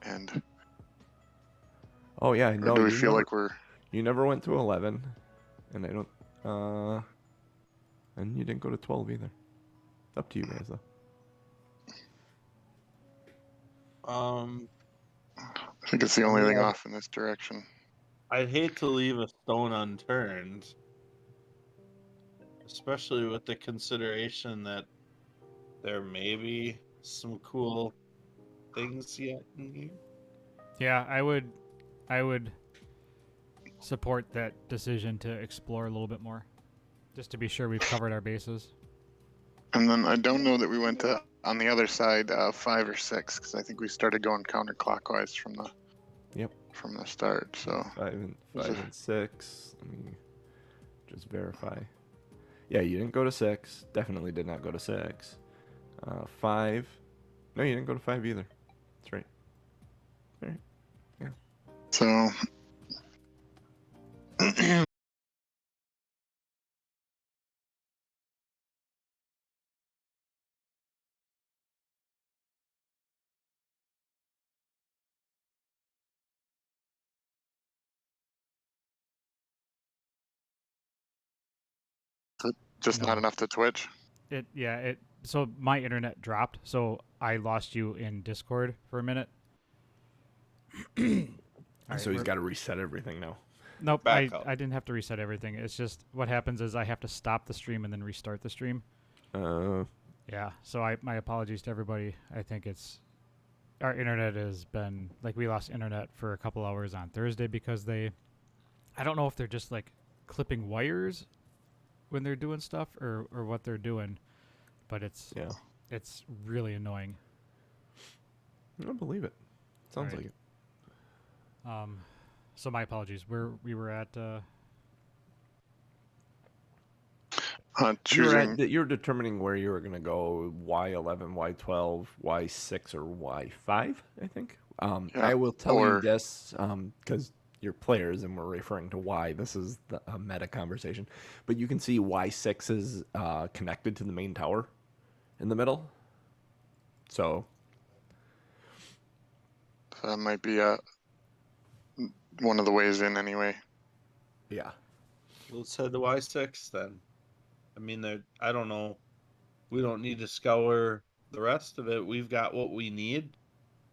end? Oh yeah, Or no. do we feel like you never went to 11, and I don't. And you didn't go to 12 either. Up to you guys though. I think it's the only thing Yeah. off in this direction. I'd hate to leave a stone unturned, especially with the consideration that there may be some cool things yet in here. Yeah, I would support that decision to explore a little bit more, just to be sure we've covered our bases. And then I don't know that we went to on the other side 5 or 6 because I think we started going counterclockwise from the from the start. So 5 and 6. Let me just verify. Yeah, you didn't go to 6. Definitely did not go to 6. 5. No, you didn't go to 5 either. That's right. All right. Yeah. so just not No. enough to twitch. So my internet dropped, so I lost you in Discord for a minute. So he's got to reset everything now. Nope, Back up. I didn't have to reset everything. It's just what happens is I have to stop the stream and then restart the stream. Yeah, so my apologies to everybody. I think our internet has been, like, we lost internet for a couple hours on Thursday because I don't know if they're just like clipping wires when they're doing stuff or what they're doing, but it's really annoying. I don't believe it. Sounds Alright. like it. So my apologies. We were at. Choosing. You're determining where you were gonna go. Y11, Y12, Y6, or Y5. I think. Yeah, I will tell you or- this because you're players and we're referring to Y. This is a meta conversation, but you can see Y6 is connected to the main tower in the middle. So That might be one of the ways in anyway. yeah, Let's head to Y6 then. I mean, I don't know. We don't need to scour the rest of it. We've got what we need,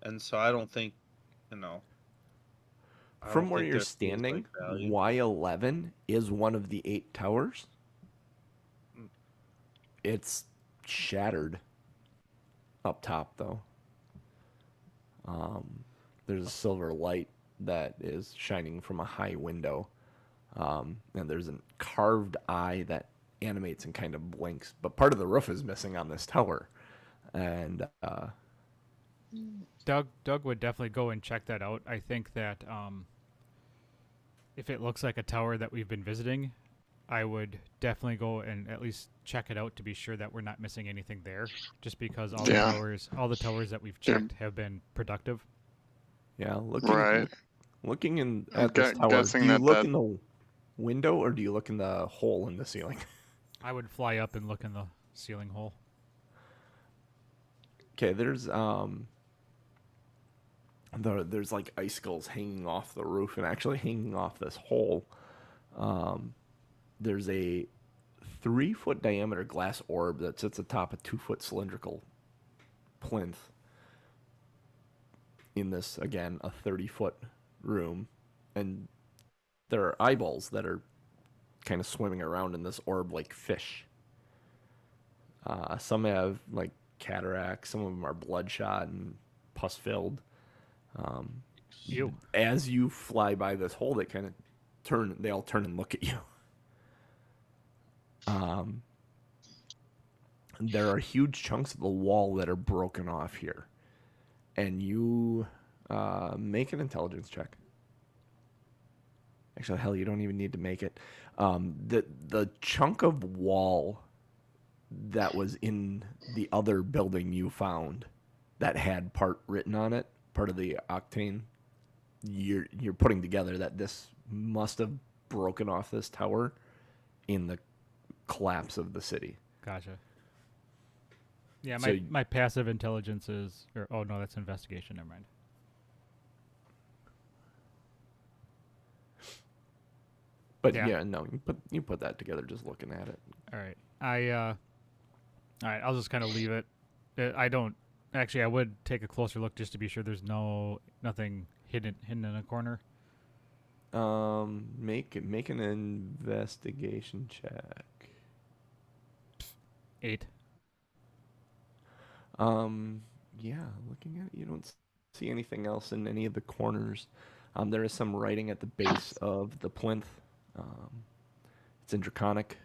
and so I don't think, you know. I from don't where think you're there feels standing, like value. Y11 is one of the 8 towers. Mm. It's shattered up top though. There's a silver light that is shining from a high window. And there's a carved eye that animates and kind of blinks. But part of the roof is missing on this tower. And Doug would definitely go and check that out. I think that if it looks like a tower that we've been visiting, I would definitely go and at least check it out to be sure that we're not missing anything there. Just because Yeah. all the towers that we've Yeah. checked have been productive. yeah, Right. looking I'm at this tower, guessing do you that look in the window or do you look in the hole in the ceiling? I would fly up and look in the ceiling hole. Okay, there's like icicles hanging off the roof and actually hanging off this hole. There's a 3-foot diameter glass orb that sits atop a 2-foot cylindrical plinth in this, again, a 30-foot room. And there are eyeballs that are kind of swimming around in this orb like fish. Some have like cataracts, some of them are bloodshot and pus filled. Ew. As you fly by this hole, they all turn and look at you. There are huge chunks of the wall that are broken off here. And you make an intelligence check. Actually, hell, you don't even need to make it. The chunk of wall that was in the other building you found that had part written on it, part of the octane, you're putting together that this must have broken off this tower in the collapse of the city. Gotcha. Yeah, So my passive intelligence is, oh no, that's investigation. Never mind. But Yeah. yeah, no, you put that together just looking at it. All right. All right. I'll just kind of leave it. I don't actually. I would take a closer look just to be sure there's nothing hidden in a corner. Make an investigation check. 8. Yeah, looking at it, you don't see anything else in any of the corners. There is some writing at the base of the plinth. It's in Draconic.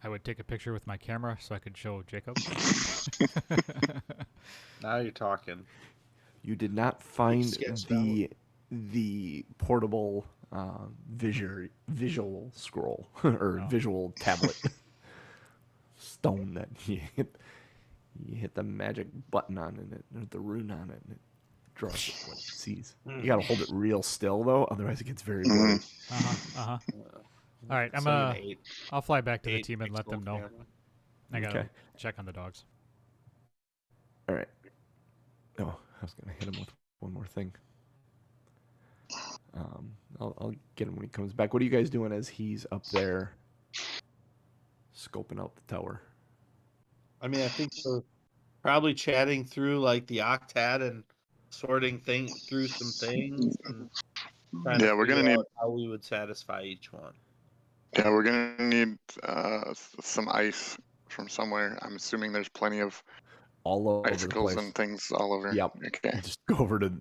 I would take a picture with my camera so I could show Jacob. Now you're talking. You did not find Sketched the portable visual scroll or No. visual tablet stone that you hit the magic button on and or the rune on it and it draws what it sees. You gotta hold it real still though, otherwise it gets very blurry. All right, It's like an I'll fly back to the 8 team and let pixel them know. camera. I gotta Okay. check on the dogs. All right. Oh, I was gonna hit him with one more thing. I'll get him when he comes back. What are you guys doing as he's up there scoping out the tower? I mean, I think we're probably chatting through like the octat and sorting through some things and trying Yeah, to we're gonna figure need. out how we would satisfy each one. Yeah, we're gonna need some ice from somewhere. I'm assuming there's plenty of All over the icicles place. and things all over. Yep. Okay. Just go over to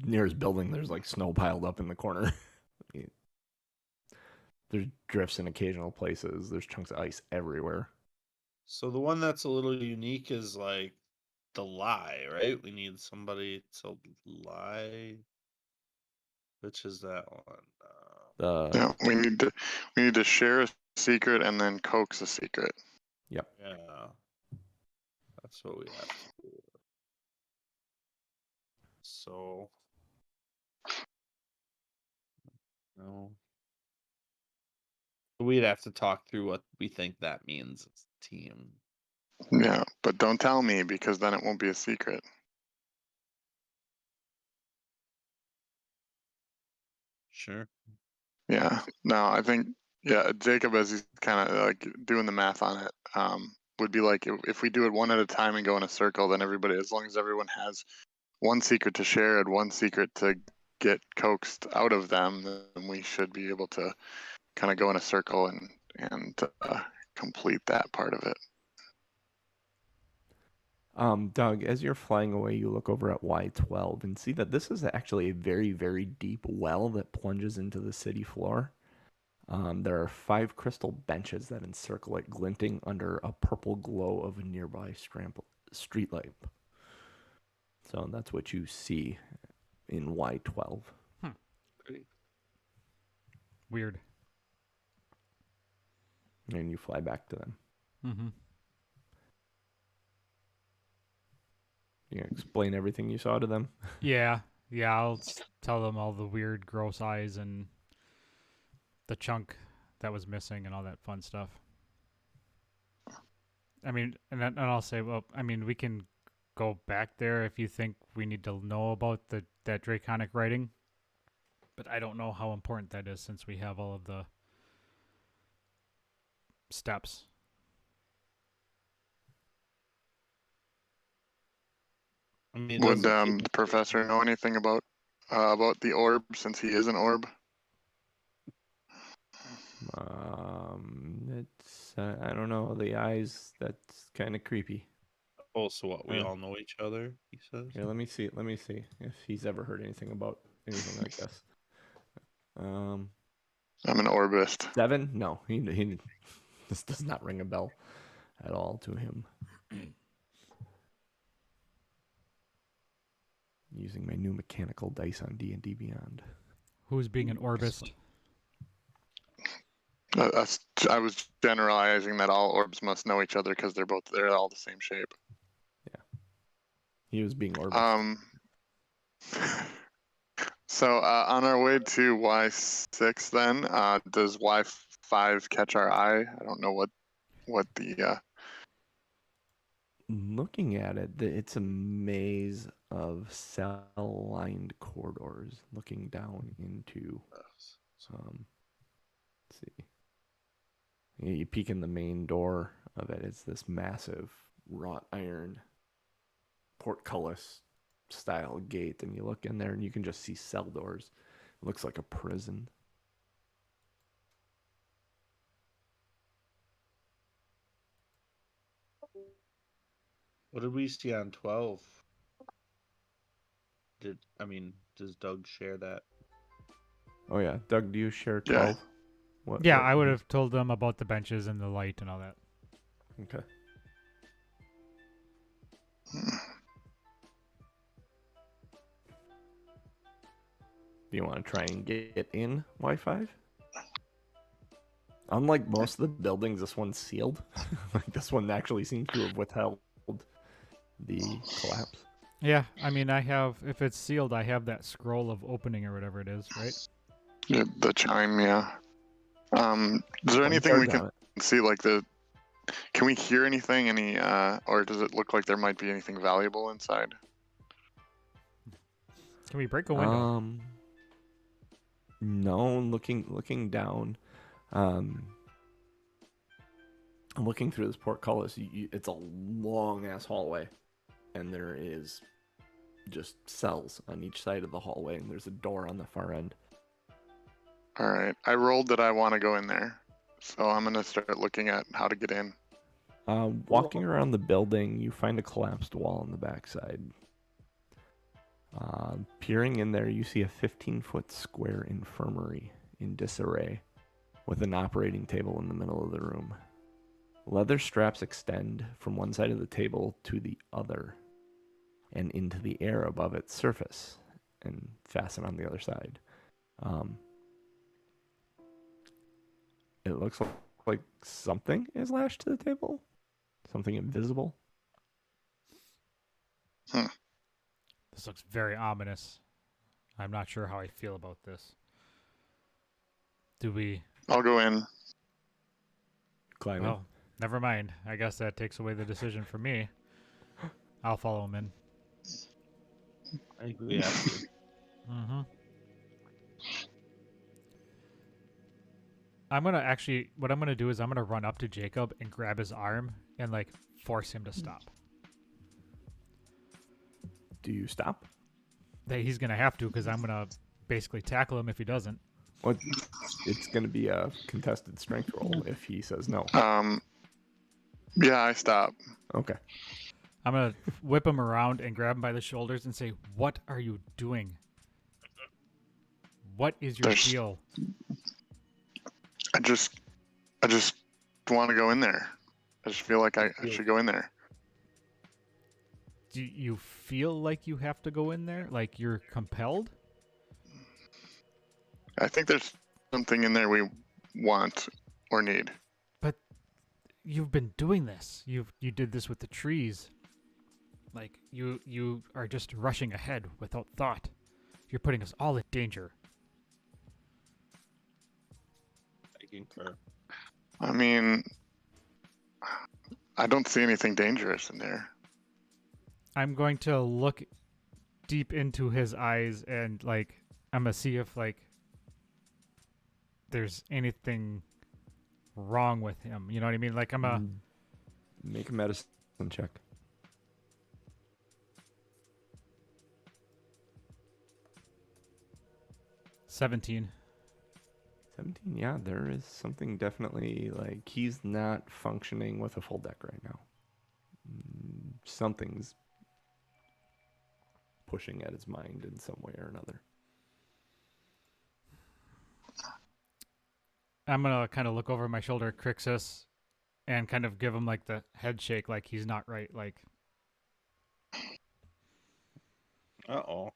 nearest building. There's like snow piled up in the corner. There's drifts in occasional places. There's chunks of ice everywhere. So the one that's a little unique is like to lie, right? We need somebody to lie. Which is that one? Yeah, we need to share a secret and then coax a secret. Yep. Yeah. That's what we have to do. So. No. We'd have to talk through what we think that means as a team. Yeah, but don't tell me because then it won't be a secret. Sure. Yeah. No, I think Jacob, as he's kind of like doing the math on it, would be like if we do it one at a time and go in a circle, then everybody, as long as everyone has one secret to share and one secret to get coaxed out of them, then we should be able to kind of go in a circle and complete that part of it. Doug, as you're flying away, you look over at Y12 and see that this is actually a very, very deep well that plunges into the city floor. There are 5 crystal benches that encircle it, glinting under a purple glow of a nearby street lamp. So that's what you see in Y12. Weird. And you fly back to them. Mm-hmm. You gonna explain everything you saw to them? Yeah. Yeah, I'll tell them all the weird, gross eyes and the chunk that was missing and all that fun stuff. I mean, and I'll say, well, I mean, we can go back there if you think we need to know about that draconic writing. But I don't know how important that is since we have all of the steps. I mean, Would doesn't the professor know anything about the orb since he is an orb? It's I don't know, the eyes. That's kind of creepy. Oh, so what? We Yeah. all know each other. He says. Here, let me see if he's ever heard anything about anything like this. I'm an orbist. 7? No, he this does not ring a bell at all to him. Using my new mechanical dice on D&D Beyond. Who's being an orbist? I was generalizing that all orbs must know each other because they're all the same shape. He was being orbist. So on our way to Y6, then does Y5 catch our eye? I don't know what the Looking at it, it's a maze of cell-lined corridors looking down into. Let's see. You peek in the main door of it. It's this massive wrought iron portcullis style gate, and you look in there and you can just see cell doors. It looks like a prison. What did we see on 12? Does Doug share that? Oh yeah, Doug, do you share Yeah. 12? What, Yeah, what- I would have told them about the benches and the light and all that. Okay. Do you want to try and get in Y5? Unlike most of the buildings, this one's sealed. Like this one actually seems to have withheld the collapse. Yeah, I mean, if it's sealed, I have that scroll of opening or whatever it is, right? Yeah, the chime, yeah. Is there anything we can see, like can we hear anything, or does it look like there might be anything valuable inside? Can we break a window? No, looking down, looking through this portcullis, it's a long ass hallway, and there is just cells on each side of the hallway, and there's a door on the far end. All right, I rolled that I want to go in there, so I'm gonna start looking at how to get in. Walking around the building, you find a collapsed wall on the backside. Peering in there, you see a 15-foot square infirmary in disarray, with an operating table in the middle of the room. Leather straps extend from one side of the table to the other, and into the air above its surface and fasten on the other side. It looks like something is lashed to the table. Something invisible. This looks very ominous. I'm not sure how I feel about this. Do we... I'll go in. Climb in. Well, never mind. I guess that takes away the decision for me. I'll follow him in. I think we have to. Mm-hmm. I'm gonna actually... What I'm gonna do is I'm gonna run up to Jacob and grab his arm and, like, force him to stop. Do you stop? That he's gonna have to, because I'm gonna basically tackle him if he doesn't. Well, it's going to be a contested strength roll if he says no. Yeah, I stop. Okay. I'm gonna whip him around and grab him by the shoulders and say, "What are you doing? What is your There's- deal?" I just want to go in there. I just feel like I should go in there. Do you feel like you have to go in there? Like you're compelled? I think there's something in there we want or need. But you've been doing this. You did this with the trees. Like you are just rushing ahead without thought. You're putting us all in danger. I concur. I mean, I don't see anything dangerous in there. I'm going to look deep into his eyes and like I'm gonna see if like there's anything wrong with him. You know what I mean? Like I'm a Make a medicine check. 17. 17, yeah, there is something definitely like he's not functioning with a full deck right now. Something's pushing at his mind in some way or another. I'm gonna kind of look over my shoulder at Crixus and kind of give him like the head shake, like he's not right. Like, Uh-oh.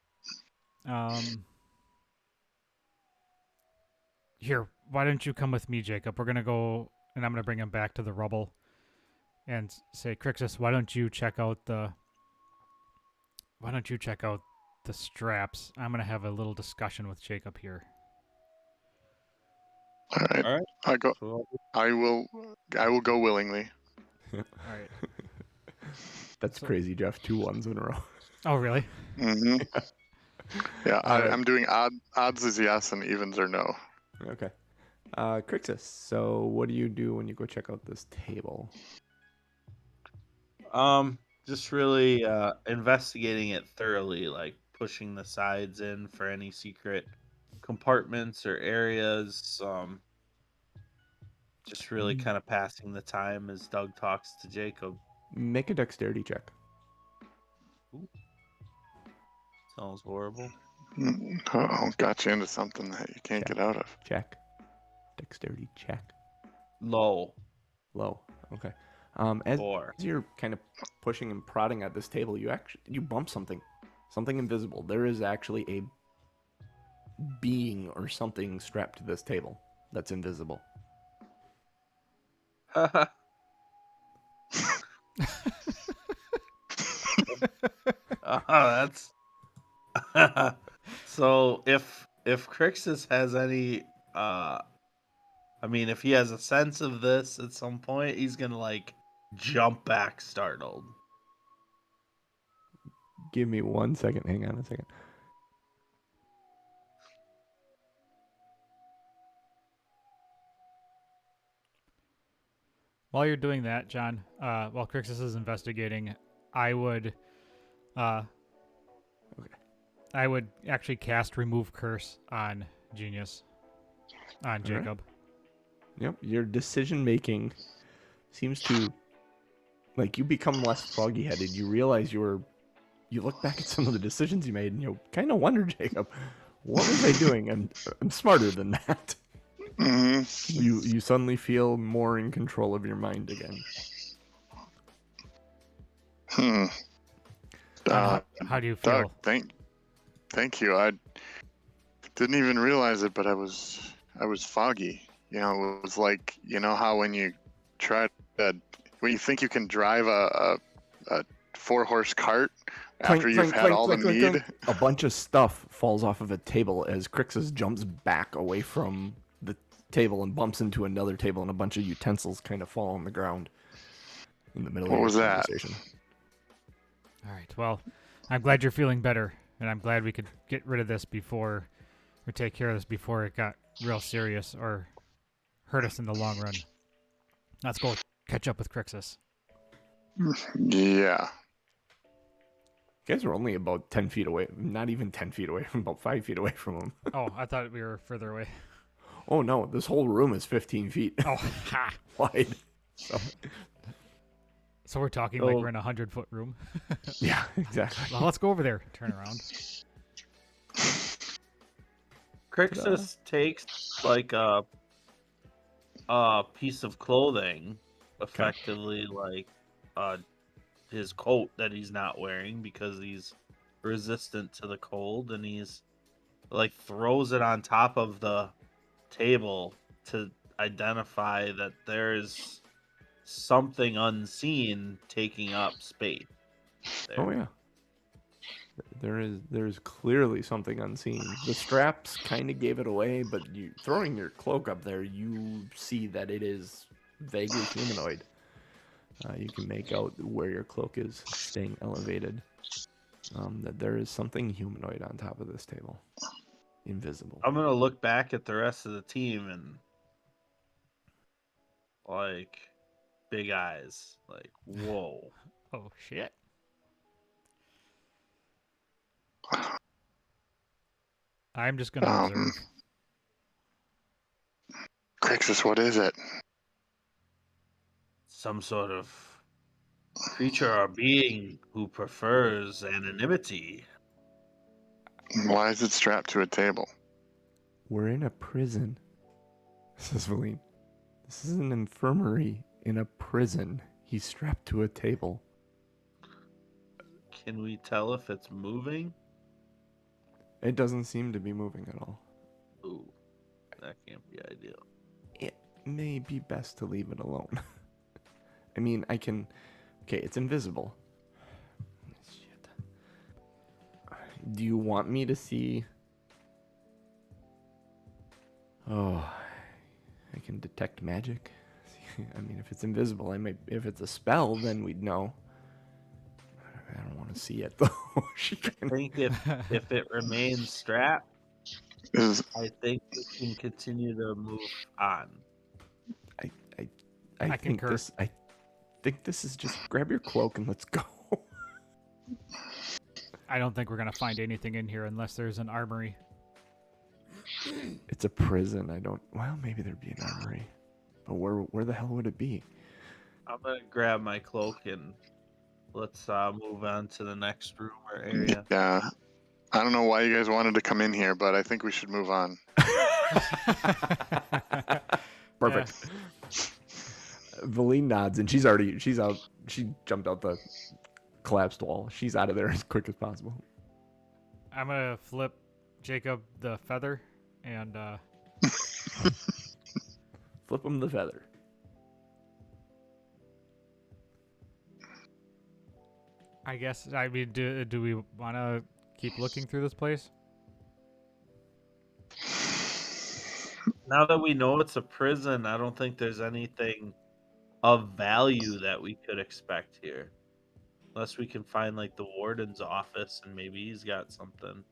Here, why don't you come with me, Jacob? We're gonna go, and I'm gonna bring him back to the rubble, and say, Crixus, why don't you check out the straps? I'm gonna have a little discussion with Jacob here. All right. All right. So, I will go willingly. All right. That's So- crazy, Jeff. 2 1s in a row. Oh, really? Mm-hmm. Yeah, Alright. I'm doing odds is yes and evens are no. Okay. Crixus, so what do you do when you go check out this table? just really investigating it thoroughly, like pushing the sides in for any secret compartments or areas. Just really kind of passing the time as Doug talks to Jacob. Make a dexterity check. Sounds horrible. Oh, got you into something that you can't get out of. Check. Dexterity check. Low. Low. Okay. As 4. you're kind of pushing and prodding at this table, you bump something invisible. There is actually a being or something strapped to this table that's invisible. That's so if Crixus has any if he has a sense of this at some point, he's gonna like jump back startled. Give me 1 second. Hang on a second. While you're doing that, John, while Crixus is investigating, I would actually cast Remove Curse on Genius, on Jacob. Yep, your decision making seems to, like, you become less foggy headed. You realize you look back at some of the decisions you made, and you kind of wonder, Jacob, what was I doing? I'm smarter than that. Mm-hmm. You suddenly feel more in control of your mind again. How do you feel? Doug, thank you. I didn't even realize it, but I was foggy. You know, it was like, you know how when you try to, when you think you can drive a 4-horse cart after you've had all the mead. A bunch of stuff falls off of a table as Crixus jumps back away from the table and bumps into another table, and a bunch of utensils kind of fall on the ground in the middle What of was the that? conversation. All right. Well, I'm glad you're feeling better, and I'm glad we could get rid of this before, or take care of this before it got real serious or hurt us in the long run. Let's go catch up with Crixus. Yeah. You guys were only about 10 feet away, not even 10 feet away, from about 5 feet away from him. Oh, I thought we were further away. Oh no, this whole room is 15 feet Oh, ha! wide. So, So we're talking like we're in a 100-foot room. yeah, exactly. Well, let's go over there. Turn around. Crixus takes like a piece of clothing, effectively like his coat that he's not wearing because he's resistant to the cold, and he's like throws it on top of the table to identify that there's something unseen taking up space there. Oh yeah. There's clearly something unseen. The straps kind of gave it away, but you throwing your cloak up there, you see that it is vaguely humanoid. You can make out where your cloak is staying elevated. That there is something humanoid on top of this table, invisible. I'm gonna look back at the rest of the team and like big eyes, like whoa. Oh, shit. I'm just going to observe. Crixus, what is it? Some sort of creature or being who prefers anonymity. Why is it strapped to a table? We're in a prison, says Valine. This is an infirmary in a prison. He's strapped to a table. Can we tell if it's moving? It doesn't seem to be moving at all. Ooh, that can't be ideal. It may be best to leave it alone. I mean, I can... Okay, it's invisible. Shit. Do you want me to see... Oh, I can detect magic. I mean, if it's invisible, I might... If it's a spell, then we'd know. I don't want to see it, though. I think if it remains strapped, Is I think we can continue to move on. I think concur. I think this is just grab your cloak and let's go. I don't think we're going to find anything in here unless there's an armory. It's a prison. I don't. Well, maybe there'd be an armory, but where the hell would it be? I'm gonna grab my cloak and let's move on to the next room or area. Yeah. I don't know why you guys wanted to come in here, but I think we should move on. Perfect. Valine nods, and she's out. She jumped out the collapsed wall. She's out of there as quick as possible. I'm going to flip Jacob the feather and Flip him the feather. I guess, I mean, do we want to keep looking through this place? Now that we know it's a prison, I don't think there's anything of value that we could expect here. Unless we can find like the warden's office and maybe he's got something.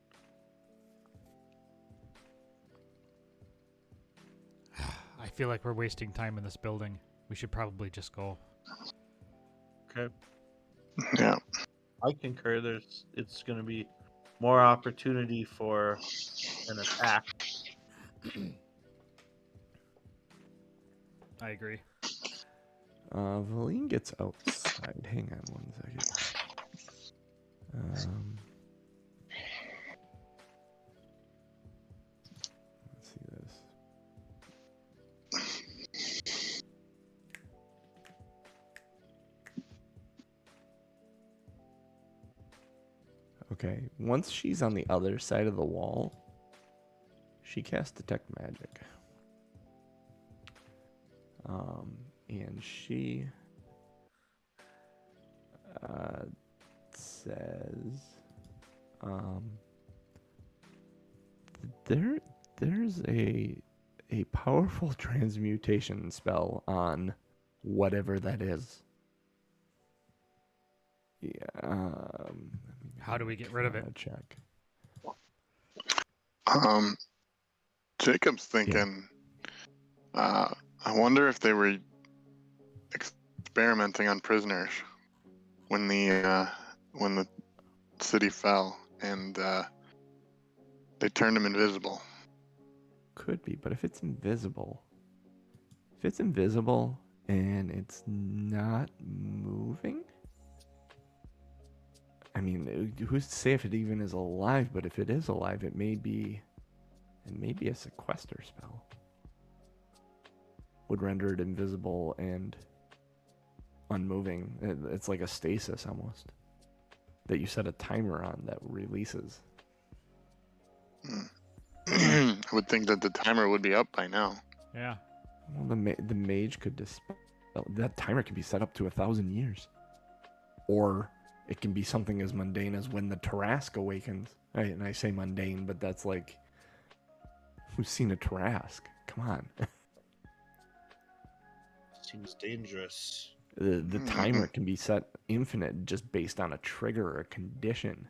I feel like we're wasting time in this building. We should probably just go. Okay. Yeah. I concur. It's going to be more opportunity for an attack. I agree. Valine gets outside. Hang on 1 second. Let's see this. Okay, once she's on the other side of the wall, she casts Detect Magic. And she says, there's a powerful transmutation spell on whatever that is. Yeah. How do we get rid of it? Check. Jacob's thinking. I wonder if they were experimenting on prisoners when the city fell and they turned him invisible. Could be, but if it's invisible and it's not moving, I mean, who's to say if it even is alive? But if it is alive, it may be a sequester spell. Would render it invisible and unmoving. It's like a stasis almost that you set a timer on that releases. I would think that the timer would be up by now. Yeah. Well, the mage could dispel. That timer could be set up to 1,000 years, or it can be something as mundane as when the Tarrasque awakens. And I say mundane, but that's like, who's seen a Tarrasque? Come on. Seems dangerous. The timer can be set infinite just based on a trigger or a condition.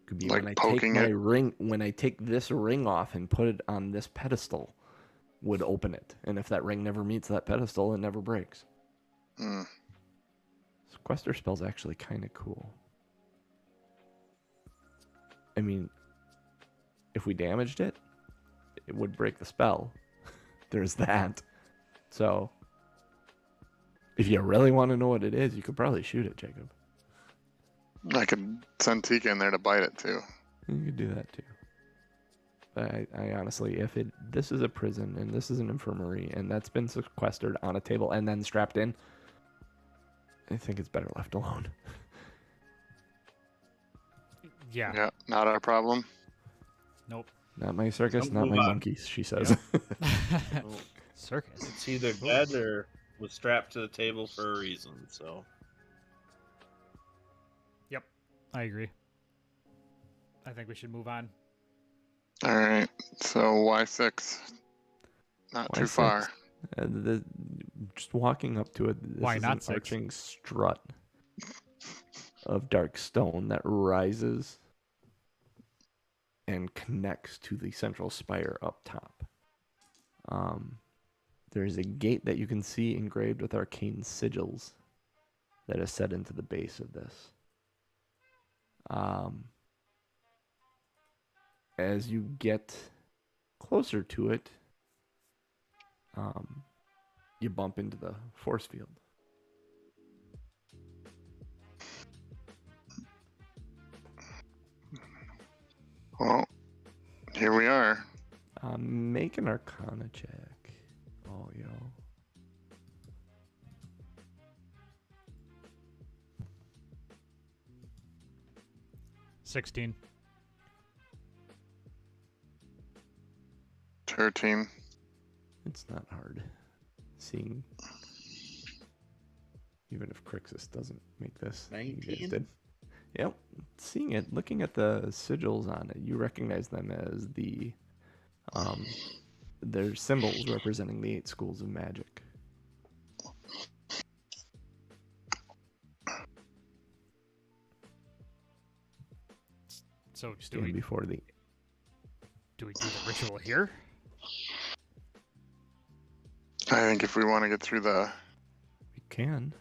Could be Like when I take poking my it? ring, when I take this ring off and put it on this pedestal, would open it. And if that ring never meets that pedestal, it never breaks. Sequester spell's actually kind of cool. I mean, if we damaged it, it would break the spell. There's that. So, if you really want to know what it is, you could probably shoot it, Jacob. I could send Tika in there to bite it too. You could do that too. But I honestly, if this is a prison and this is an infirmary and that's been sequestered on a table and then strapped in, I think it's better left alone. Yeah. Yeah, not our problem. Nope. Not my circus, Don't not my move on. monkeys, she says. Circus. It's either dead or was strapped to the table for a reason. So Yep. I agree. I think we should move on. All right, so Y6, not too Y6. far. Just walking up to it, this Why is not an 6? arching strut of dark stone that rises and connects to the central spire up top. There's a gate that you can see engraved with arcane sigils that is set into the base of this. As you get closer to it, you bump into the force field. Well, here we are. Make an Arcana check. Oh, yo. $16. 13. It's not hard. Seeing, even if Crixus doesn't make this, you guys 19? did. Yep. Seeing it, looking at the sigils on it, you recognize them as they're symbols representing the 8 schools of magic. So do Stand we before the. do the ritual here? I think if we want to get through the... We can.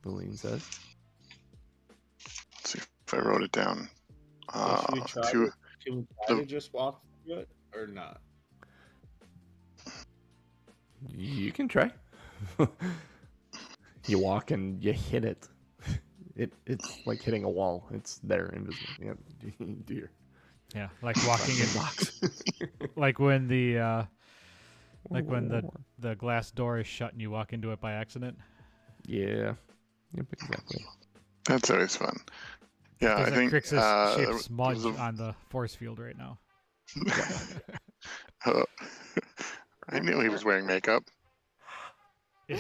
Valine says. Let's see if I wrote it down. should we try Two... can we try to just walk through it or not? You can try. You walk and you hit it. It's like hitting a wall. It's there, invisible. Yeah, do your Yeah, like walking in box. like when the the glass door is shut and you walk into it by accident. Yeah. Yep, exactly. That's always fun. Yeah, There's I a think Crixus shaped there was smudge a- on the force field right now. I knew he was wearing makeup. do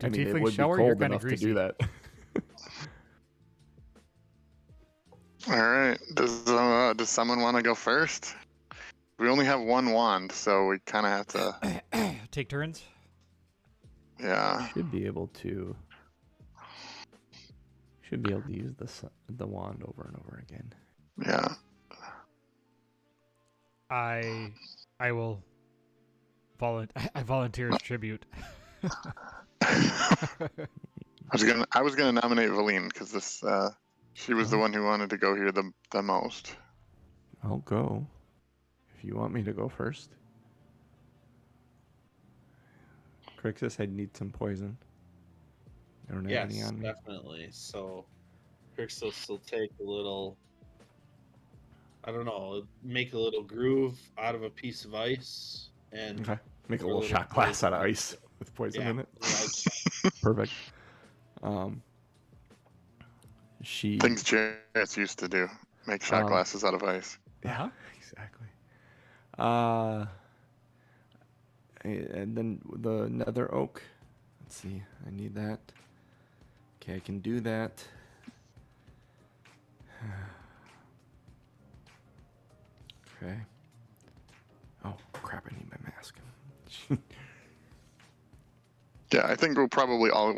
I mean, it tieflings would be shower? You're cold kind of enough to greasy. do that. All right. Does someone want to go first? We only have one wand, so we kind of have to. Take turns. Yeah. Should be able to. Should be able to use the wand over and over again. Yeah. I will I volunteer as tribute. I was gonna nominate Valine because this she was the one who wanted to go here the most. I'll go. If you want me to go first. Crixus, I need some poison. I don't have any Yes, on me. definitely. So Crixus will take a little, I don't know, make a little groove out of a piece of ice and Okay. Make a pour little shot glass poison out of into ice it. with poison Yeah, in it. like Perfect. She. Things Jarrett's used to do. Make shot Um, glasses out of ice. Yeah, exactly. And then the nether oak. Let's see. I need that. Okay, I can do that. Okay. Oh crap! I need my mask. Yeah, I think we're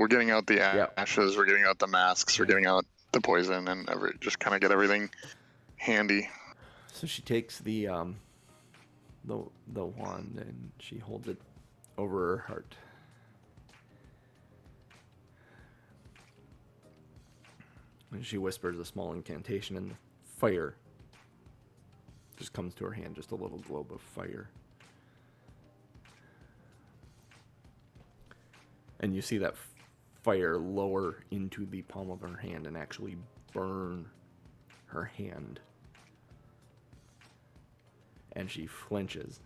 getting out the Yep. ashes, we're getting out the masks, we're getting out the poison, and just kind of get everything handy. So she takes the wand and she holds it over her heart. And she whispers a small incantation, and the fire just comes to her hand, just a little globe of fire. And you see that fire lower into the palm of her hand and actually burn her hand. And she flinches.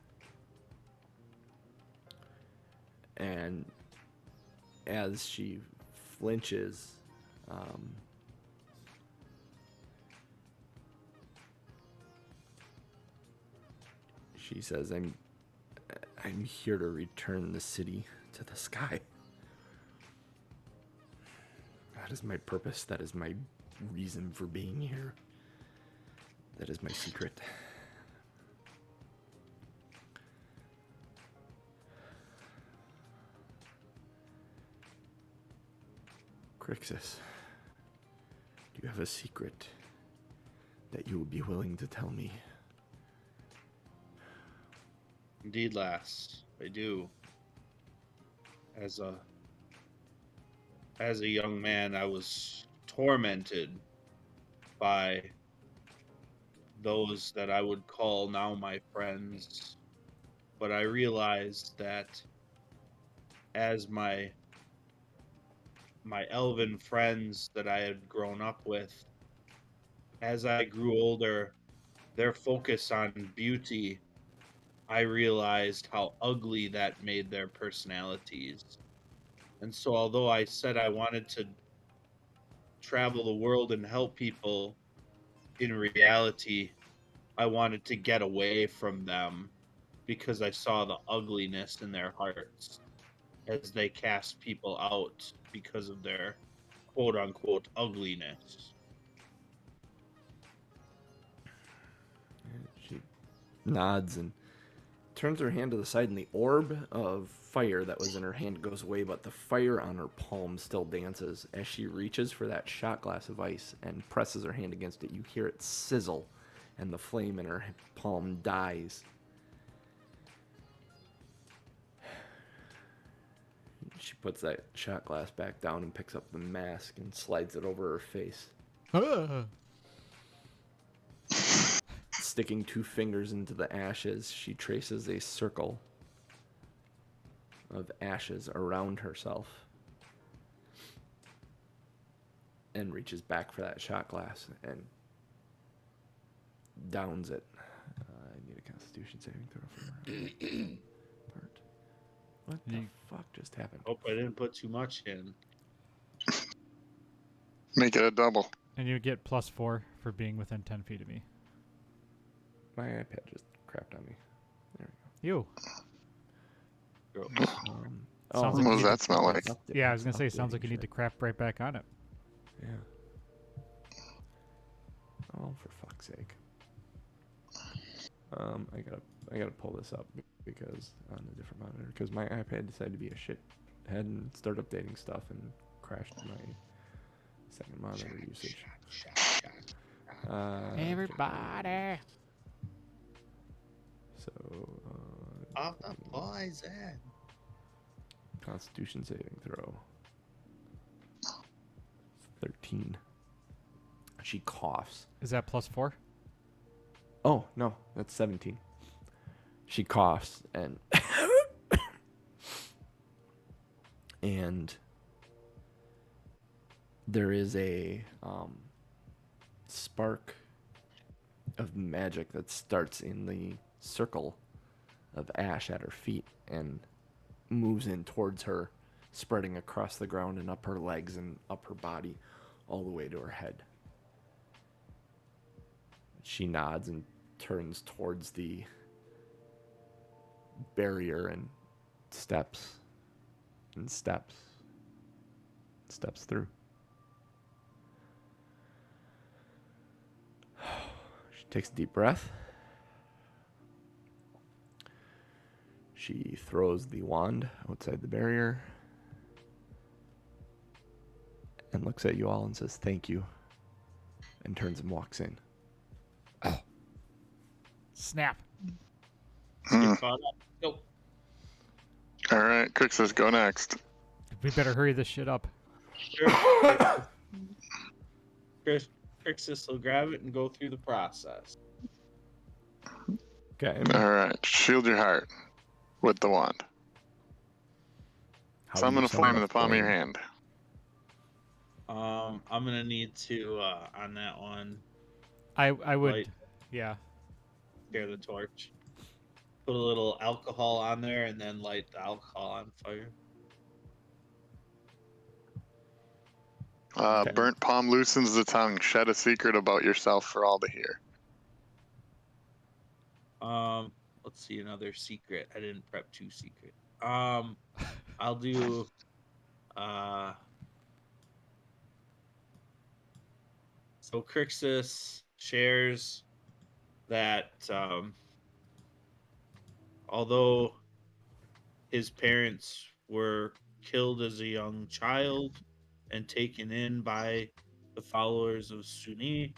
And as she flinches, she says, I'm here to return the city to the sky. That is my purpose. That is my reason for being here. That is my secret. Crixus, do you have a secret that you would be willing to tell me? indeed, lass, I do. As a young man, I was tormented by those that I would call now my friends, but I realized that as my elven friends that I had grown up with, as I grew older, their focus on beauty, I realized how ugly that made their personalities. And so, although I said I wanted to travel the world and help people, in reality, I wanted to get away from them because I saw the ugliness in their hearts as they cast people out because of their quote unquote ugliness. She nods and turns her hand to the side, and the orb of fire that was in her hand goes away, but the fire on her palm still dances. As she reaches for that shot glass of ice and presses her hand against it, you hear it sizzle, and the flame in her palm dies. She puts that shot glass back down and picks up the mask and slides it over her face. Sticking 2 fingers into the ashes, she traces a circle of ashes around herself and reaches back for that shot glass and downs it. I need a Constitution saving throw for her. Part. What the fuck just happened? Hope I didn't put too much in. Make it a double. And you get +4 for being within 10 feet of me. My iPad just crapped on me. You. Gross. Sounds What like does you need that smell like? Yeah, I was gonna say, sounds like you need to crap right back on it. Yeah. Oh, for fuck's sake. I gotta pull this up because on a different monitor because my iPad decided to be a shit head and start updating stuff and crashed my second monitor usage. Everybody. So, Pop the poison. Constitution saving throw. 13. She coughs. Is that +4? Oh, no, that's 17. She coughs and and there is a spark of magic that starts in the circle of ash at her feet and moves in towards her, spreading across the ground and up her legs and up her body all the way to her head. She nods and turns towards the barrier and steps through. She takes a deep breath. She throws the wand outside the barrier and looks at you all and says thank you and turns and walks in. Snap. Hmm. Get caught up. Go. All right, Crixus, go next. We better hurry this shit up. Crixus will grab it and go through the process. Okay. All right, shield your heart with the wand. Summon a flame in the palm of your hand. I'm gonna need to on that one I would, Light. yeah. share the torch. Put a little alcohol on there and then light the alcohol on fire. Okay. Burnt palm loosens the tongue. Shed a secret about yourself for all to hear. Let's see another secret. I didn't prep 2 secret. I'll do so Crixus shares that although his parents were killed as a young child and taken in by the followers of Sunni,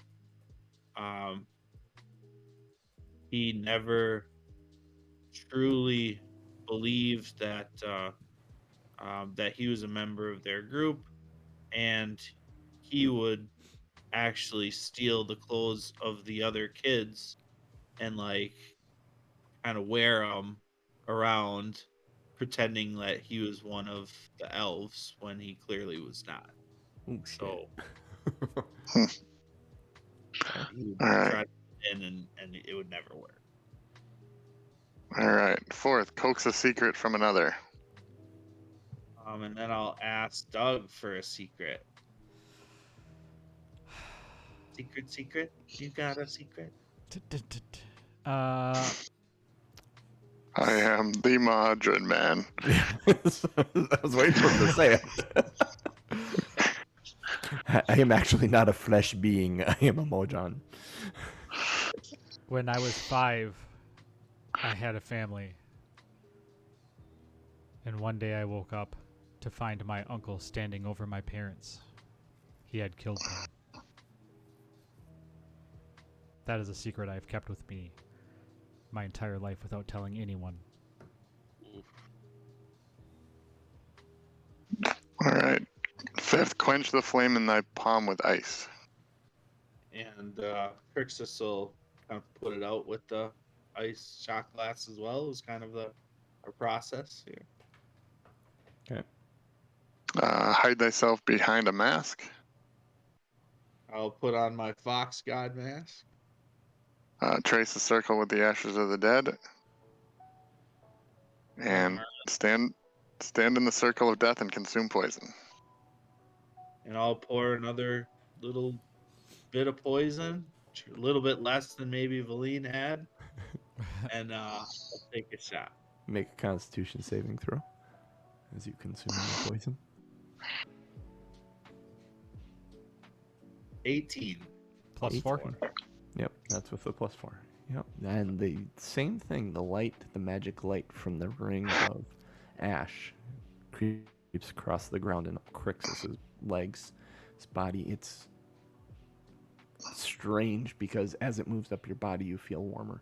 he never truly believed that that he was a member of their group, and he would actually steal the clothes of the other kids and like kind of wear them around, pretending that he was one of the elves when he clearly was not. Oh, shit. So he would All right. try to get in and it would never work. All right. Fourth, coax a secret from another. And then I'll ask Doug for a secret. Secret? You got a secret? Uh, I am the Madrid man. I was waiting for him to say it. I am actually not a flesh being. I am a Mojon. When I was 5, I had a family. And one day I woke up to find my uncle standing over my parents. He had killed them. That is a secret I've kept with me my entire life without telling anyone. All right. Fifth, quench the flame in thy palm with ice. And Crixus will kind of put it out with the ice shot glass as well. Is kind of our process here. Okay. Hide thyself behind a mask. I'll put on my fox god mask. Trace a circle with the ashes of the dead. And stand in the circle of death and consume poison. and I'll pour another little bit of poison, a little bit less than maybe Valine had, and I'll take a shot. Make a Constitution saving throw as you consume the poison. 18. Plus 18. 4. Yep, that's with the +4. Yep, and the same thing, the light, the magic light from the ring of ash creeps across the ground and up Crixus's legs, his body. It's strange because as it moves up your body, you feel warmer.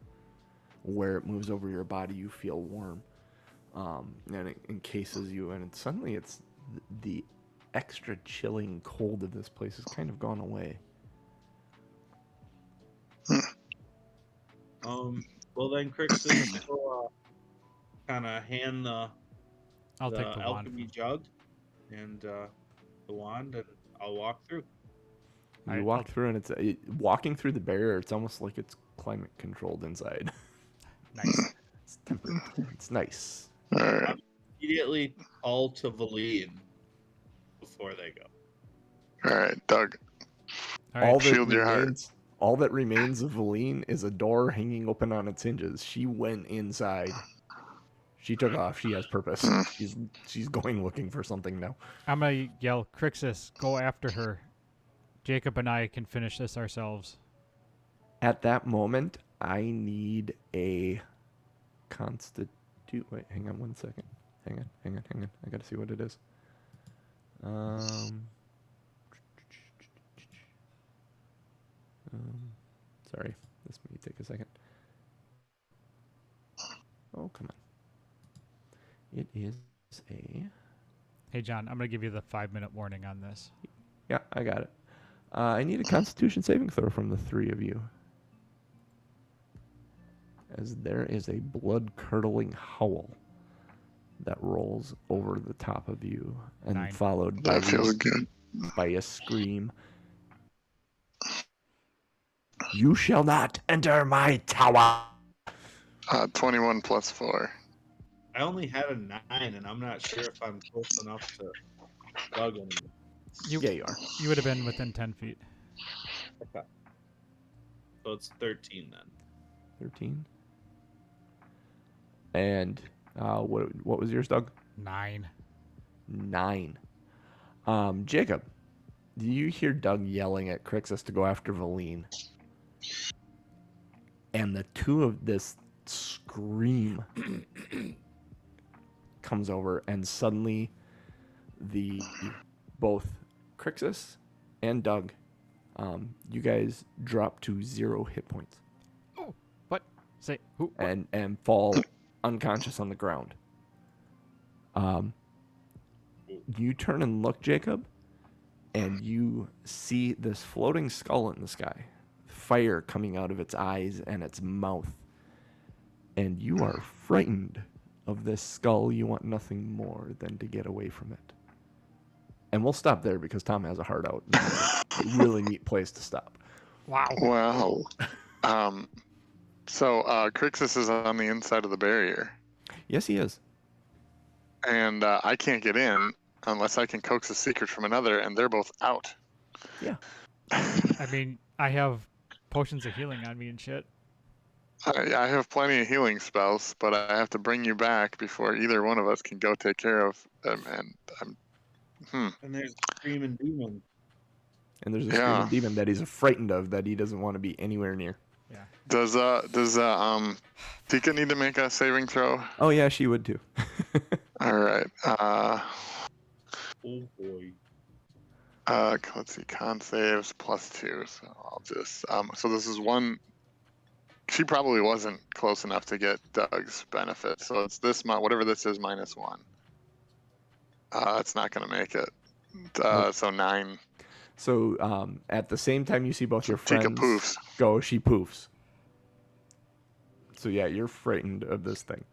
Where it moves over your body, you feel warm. And it encases you, and suddenly it's the extra chilling cold of this place has kind of gone away. Well then, Crixus will kind of hand the I'll take the wand. alchemy jug and the wand, and I'll walk through. You Alright, walk through, and it's walking through the barrier. It's almost like it's climate controlled inside. Nice. It's tempered. It's nice. All right. Immediately call to Valine before they go. All right, Doug. All right. Shield your heart. All that remains of Valine is a door hanging open on its hinges. She went inside. She took off. She has purpose. She's going looking for something now. I'm gonna yell, Crixus, go after her. Jacob and I can finish this ourselves. At that moment, I need a Wait, hang on one second. Hang on. I gotta see what it is. Sorry, this may take a second. Oh, come on. It is a... Hey, John, I'm gonna give you the 5-minute warning on this. Yeah, I got it. I need a Constitution saving throw from the three of you. As there is a blood-curdling howl that rolls over the top of you, and 9. followed by That feels good. by a scream. You shall not enter my tower! 21 plus 4. I only had a 9, and I'm not sure if I'm close enough to Doug anymore. Yeah, you are. You would have been within 10 feet. Okay. So it's 13 then. 13. And what was yours, Doug? 9. 9. Jacob, do you hear Doug yelling at Crixus to go after Valine? And the two of this scream comes over, and suddenly both Crixus and Doug, you guys drop to 0 hit points What? Say who? What? and fall unconscious on the ground. You turn and look, Jacob, and you see this floating skull in the sky, fire coming out of its eyes and its mouth, and you are frightened of this skull. You want nothing more than to get away from it. And we'll stop there because Tom has a heart out. It's a really neat place to stop. Wow. Wow. So Crixus is on the inside of the barrier, Yes, he is. and I can't get in unless I can coax a secret from another, and they're both out. Yeah. I mean, I have potions of healing on me and shit. I have plenty of healing spells, but I have to bring you back before either one of us can go take care of them, and I'm... And there's a screaming demon. And there's a Yeah. screaming demon that he's frightened of, that he doesn't want to be anywhere near. Yeah. Does Tika need to make a saving throw? Oh, yeah, she would too. All right. Oh boy. Let's see. Con saves +2. So I'll just so this is one. She probably wasn't close enough to get Doug's benefit, so it's this whatever this is -1. It's not gonna make it. Nope. So 9. So at the same time you see both your friends Tika poofs. go, she poofs. So yeah, you're frightened of this thing.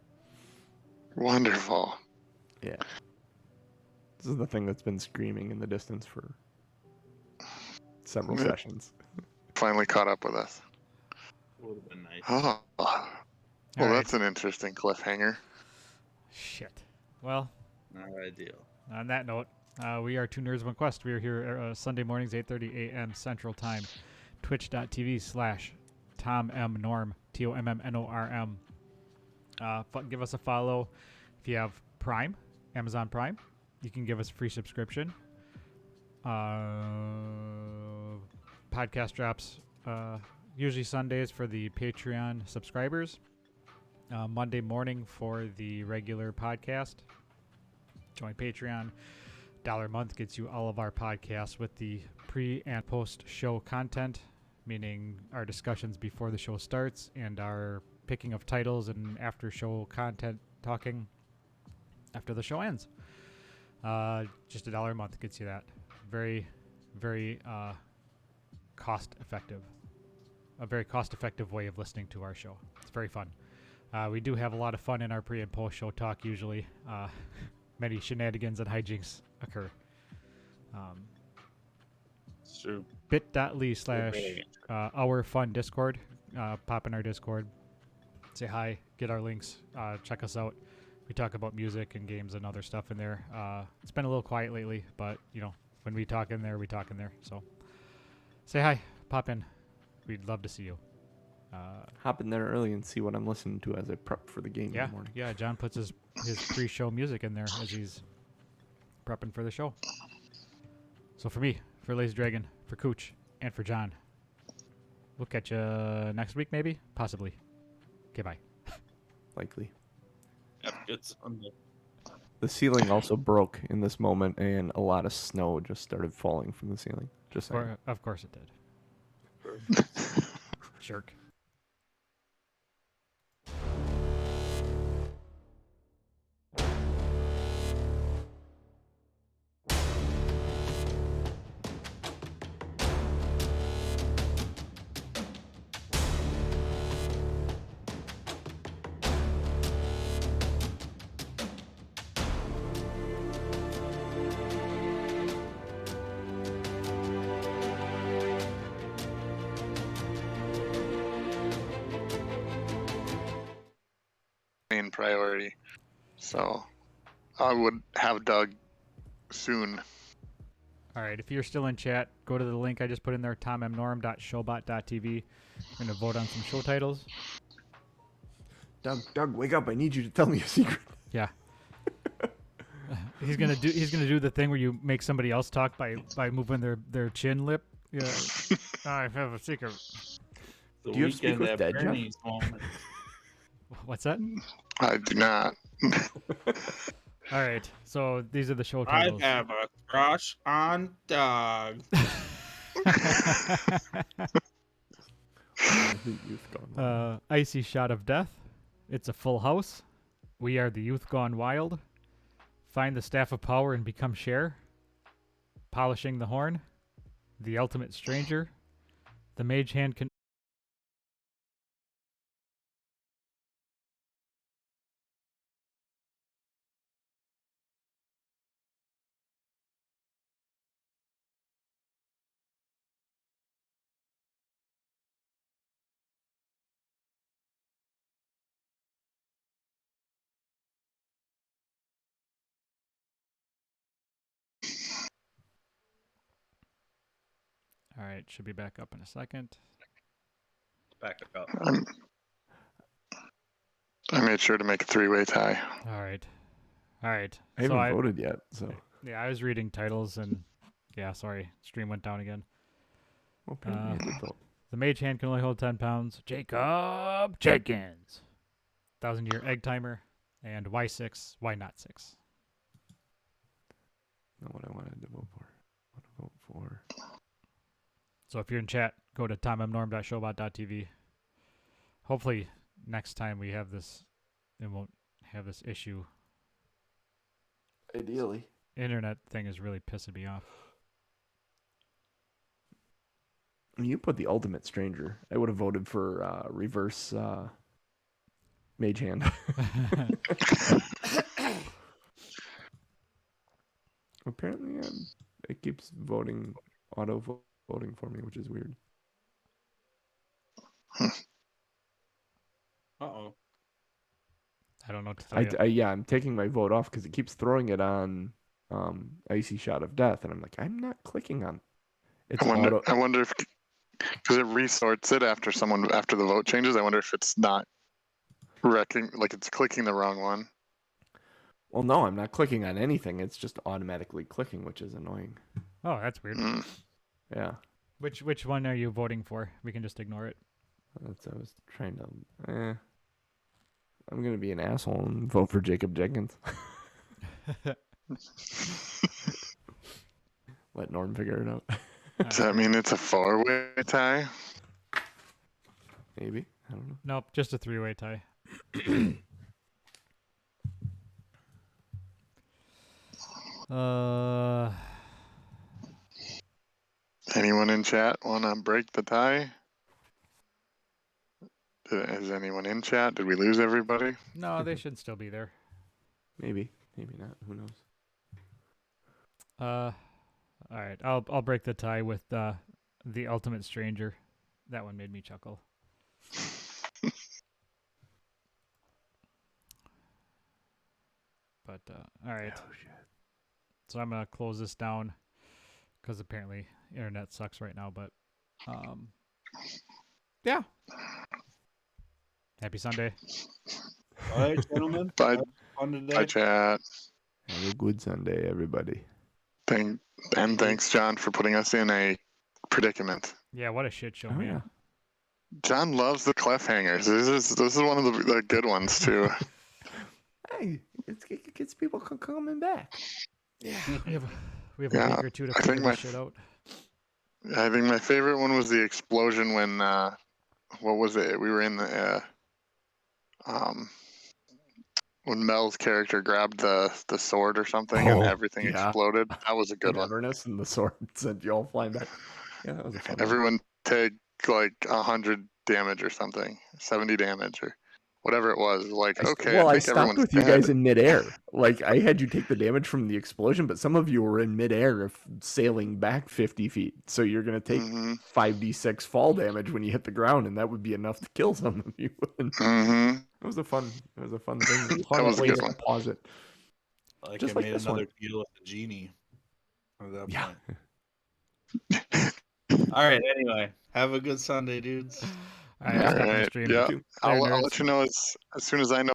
Wonderful. Yeah. This is the thing that's been screaming in the distance for several Yeah. sessions. Finally caught up with us. Would have been nice. Oh. Well, All right. that's an interesting cliffhanger. Shit. Well, Not ideal. on that note, We are Two Nerds One Quest. We are here Sunday mornings, 8:30 a.m. Central Time. Twitch.tv/Tom M Norm, TOMMNORM. Give us a follow if you have Prime, Amazon Prime. You can give us a free subscription. Podcast drops usually Sundays for the Patreon subscribers. Monday morning for the regular podcast. Join Patreon. $1 a month gets you all of our podcasts with the pre and post show content, meaning our discussions before the show starts and our picking of titles and after show content talking after the show ends. Just $1 a month gets you that. Very, very cost effective. A very cost effective way of listening to our show. It's very fun. We do have a lot of fun in our pre and post show talk usually. Many shenanigans and hijinks occur. It's true. bit.ly/our fun Discord. Pop in our Discord. Say hi. Get our links. Check us out. We talk about music and games and other stuff in there. It's been a little quiet lately, but when we talk in there, we talk in there. So say hi. Pop in. We'd love to see you. Hop in there early and see what I'm listening to as I prep for the game in the morning. Yeah, John puts his pre-show music in there as he's prepping for the show. So for me, for Lazy Dragon, for Cooch, and for John, we'll catch you next week maybe? Possibly. Okay, bye. Likely. Yep, it's Sunday. The ceiling also broke in this moment, and a lot of snow just started falling from the ceiling. Just saying. Of course it did. Jerk. Main priority. So I would have Doug soon. All right, if you're still in chat, go to the link I just put in there, tommnorm.showbot.tv. We're going to vote on some show titles. Doug, wake up! I need you to tell me a secret. Yeah. He's gonna do the thing where you make somebody else talk by moving their chin lip. Yeah. I have a secret. The Do you have to speak weekend with at Dead, Jeff? Bernie's moment. What's that? I do not. All right. So these are the show I titles. have a crush on Doug. Icy Shot of Death. It's a Full House. We Are the Youth Gone Wild. Find the Staff of Power and Become Cher. Polishing the Horn. The Ultimate Stranger. The Mage Hand can. All right, should be back up in a second. Back it up. I made sure to make a three-way tie. All right. I haven't voted yet, so. Yeah, I was reading titles and yeah, sorry, stream went down again. Well, apparently I did vote. The Mage Hand can only hold 10 pounds. Jacob Jenkins. 1,000-Year Egg Timer. And Y6, Why Not 6. Not what I wanted to vote for. I want to vote for. So if you're in chat, go to tommnorm.showbot.tv. Hopefully next time we have this, it won't have this issue. Ideally. Internet thing is really pissing me off. You put the Ultimate Stranger. I would have voted for reverse Mage Hand. Apparently, it keeps auto voting for me, which is weird. Uh-oh. I don't know what to tell you. Yeah, I'm taking my vote off because it keeps throwing it on icy shot of death, and I'm like, I'm not clicking on. It's I wonder. auto. I wonder if because it resorts it after the vote changes. I wonder if it's not like it's clicking the wrong one. Well, no, I'm not clicking on anything. It's just automatically clicking, which is annoying. Oh, that's weird. Mm. Yeah, Which one are you voting for? We can just ignore it. that's I was trying to. I'm gonna be an asshole and vote for Jacob Jenkins. Let Norm figure it out. Does that mean it's a 4-way tie? Maybe, I don't know. Nope, just a 3-way tie. Anyone in chat want to break the tie? Is anyone in chat? Did we lose everybody? No, they should still be there. Maybe not. Who knows? All right, I'll break the tie with the Ultimate Stranger. That one made me chuckle. But all right, Oh shit. so I'm gonna close this down because apparently internet sucks right now. But yeah. Happy Sunday. All right, gentlemen. Bye. Have fun today. Bye, chat. Have a good Sunday, everybody. Thanks, John, for putting us in a predicament. Yeah, what a shit show, Oh man. yeah. John loves the cliffhangers. This is one of the good ones too. Hey, it gets people coming back. Yeah, we have a Yeah, week or two to I figure think this shit out. I think my favorite one was the explosion when what was it? We were in the when Mel's character grabbed the sword or something and Oh, everything yeah. exploded. That was a good one. Everness and the sword sent you all flying back. Yeah, that was a fun one. Everyone take like 100 damage or something, 70 damage or whatever it was. Like, okay, Well, I I think stopped everyone's with you dead. guys in midair. Like, I had you take the damage from the explosion, but some of you were in midair sailing back 50 feet. So you're going to take Mhm. 5d6 fall damage when you hit the ground, and that would be enough to kill some of you. Mhm. It was a fun thing. Fun That was a place good to one. pause it. Like Just I like made this another one. deal with the genie. At that Yeah. point. All right. Anyway, have a good Sunday, dudes. All right, I'm All stopping the right. stream. Yeah. Too. I'll Later, nerds. let you know as soon as I know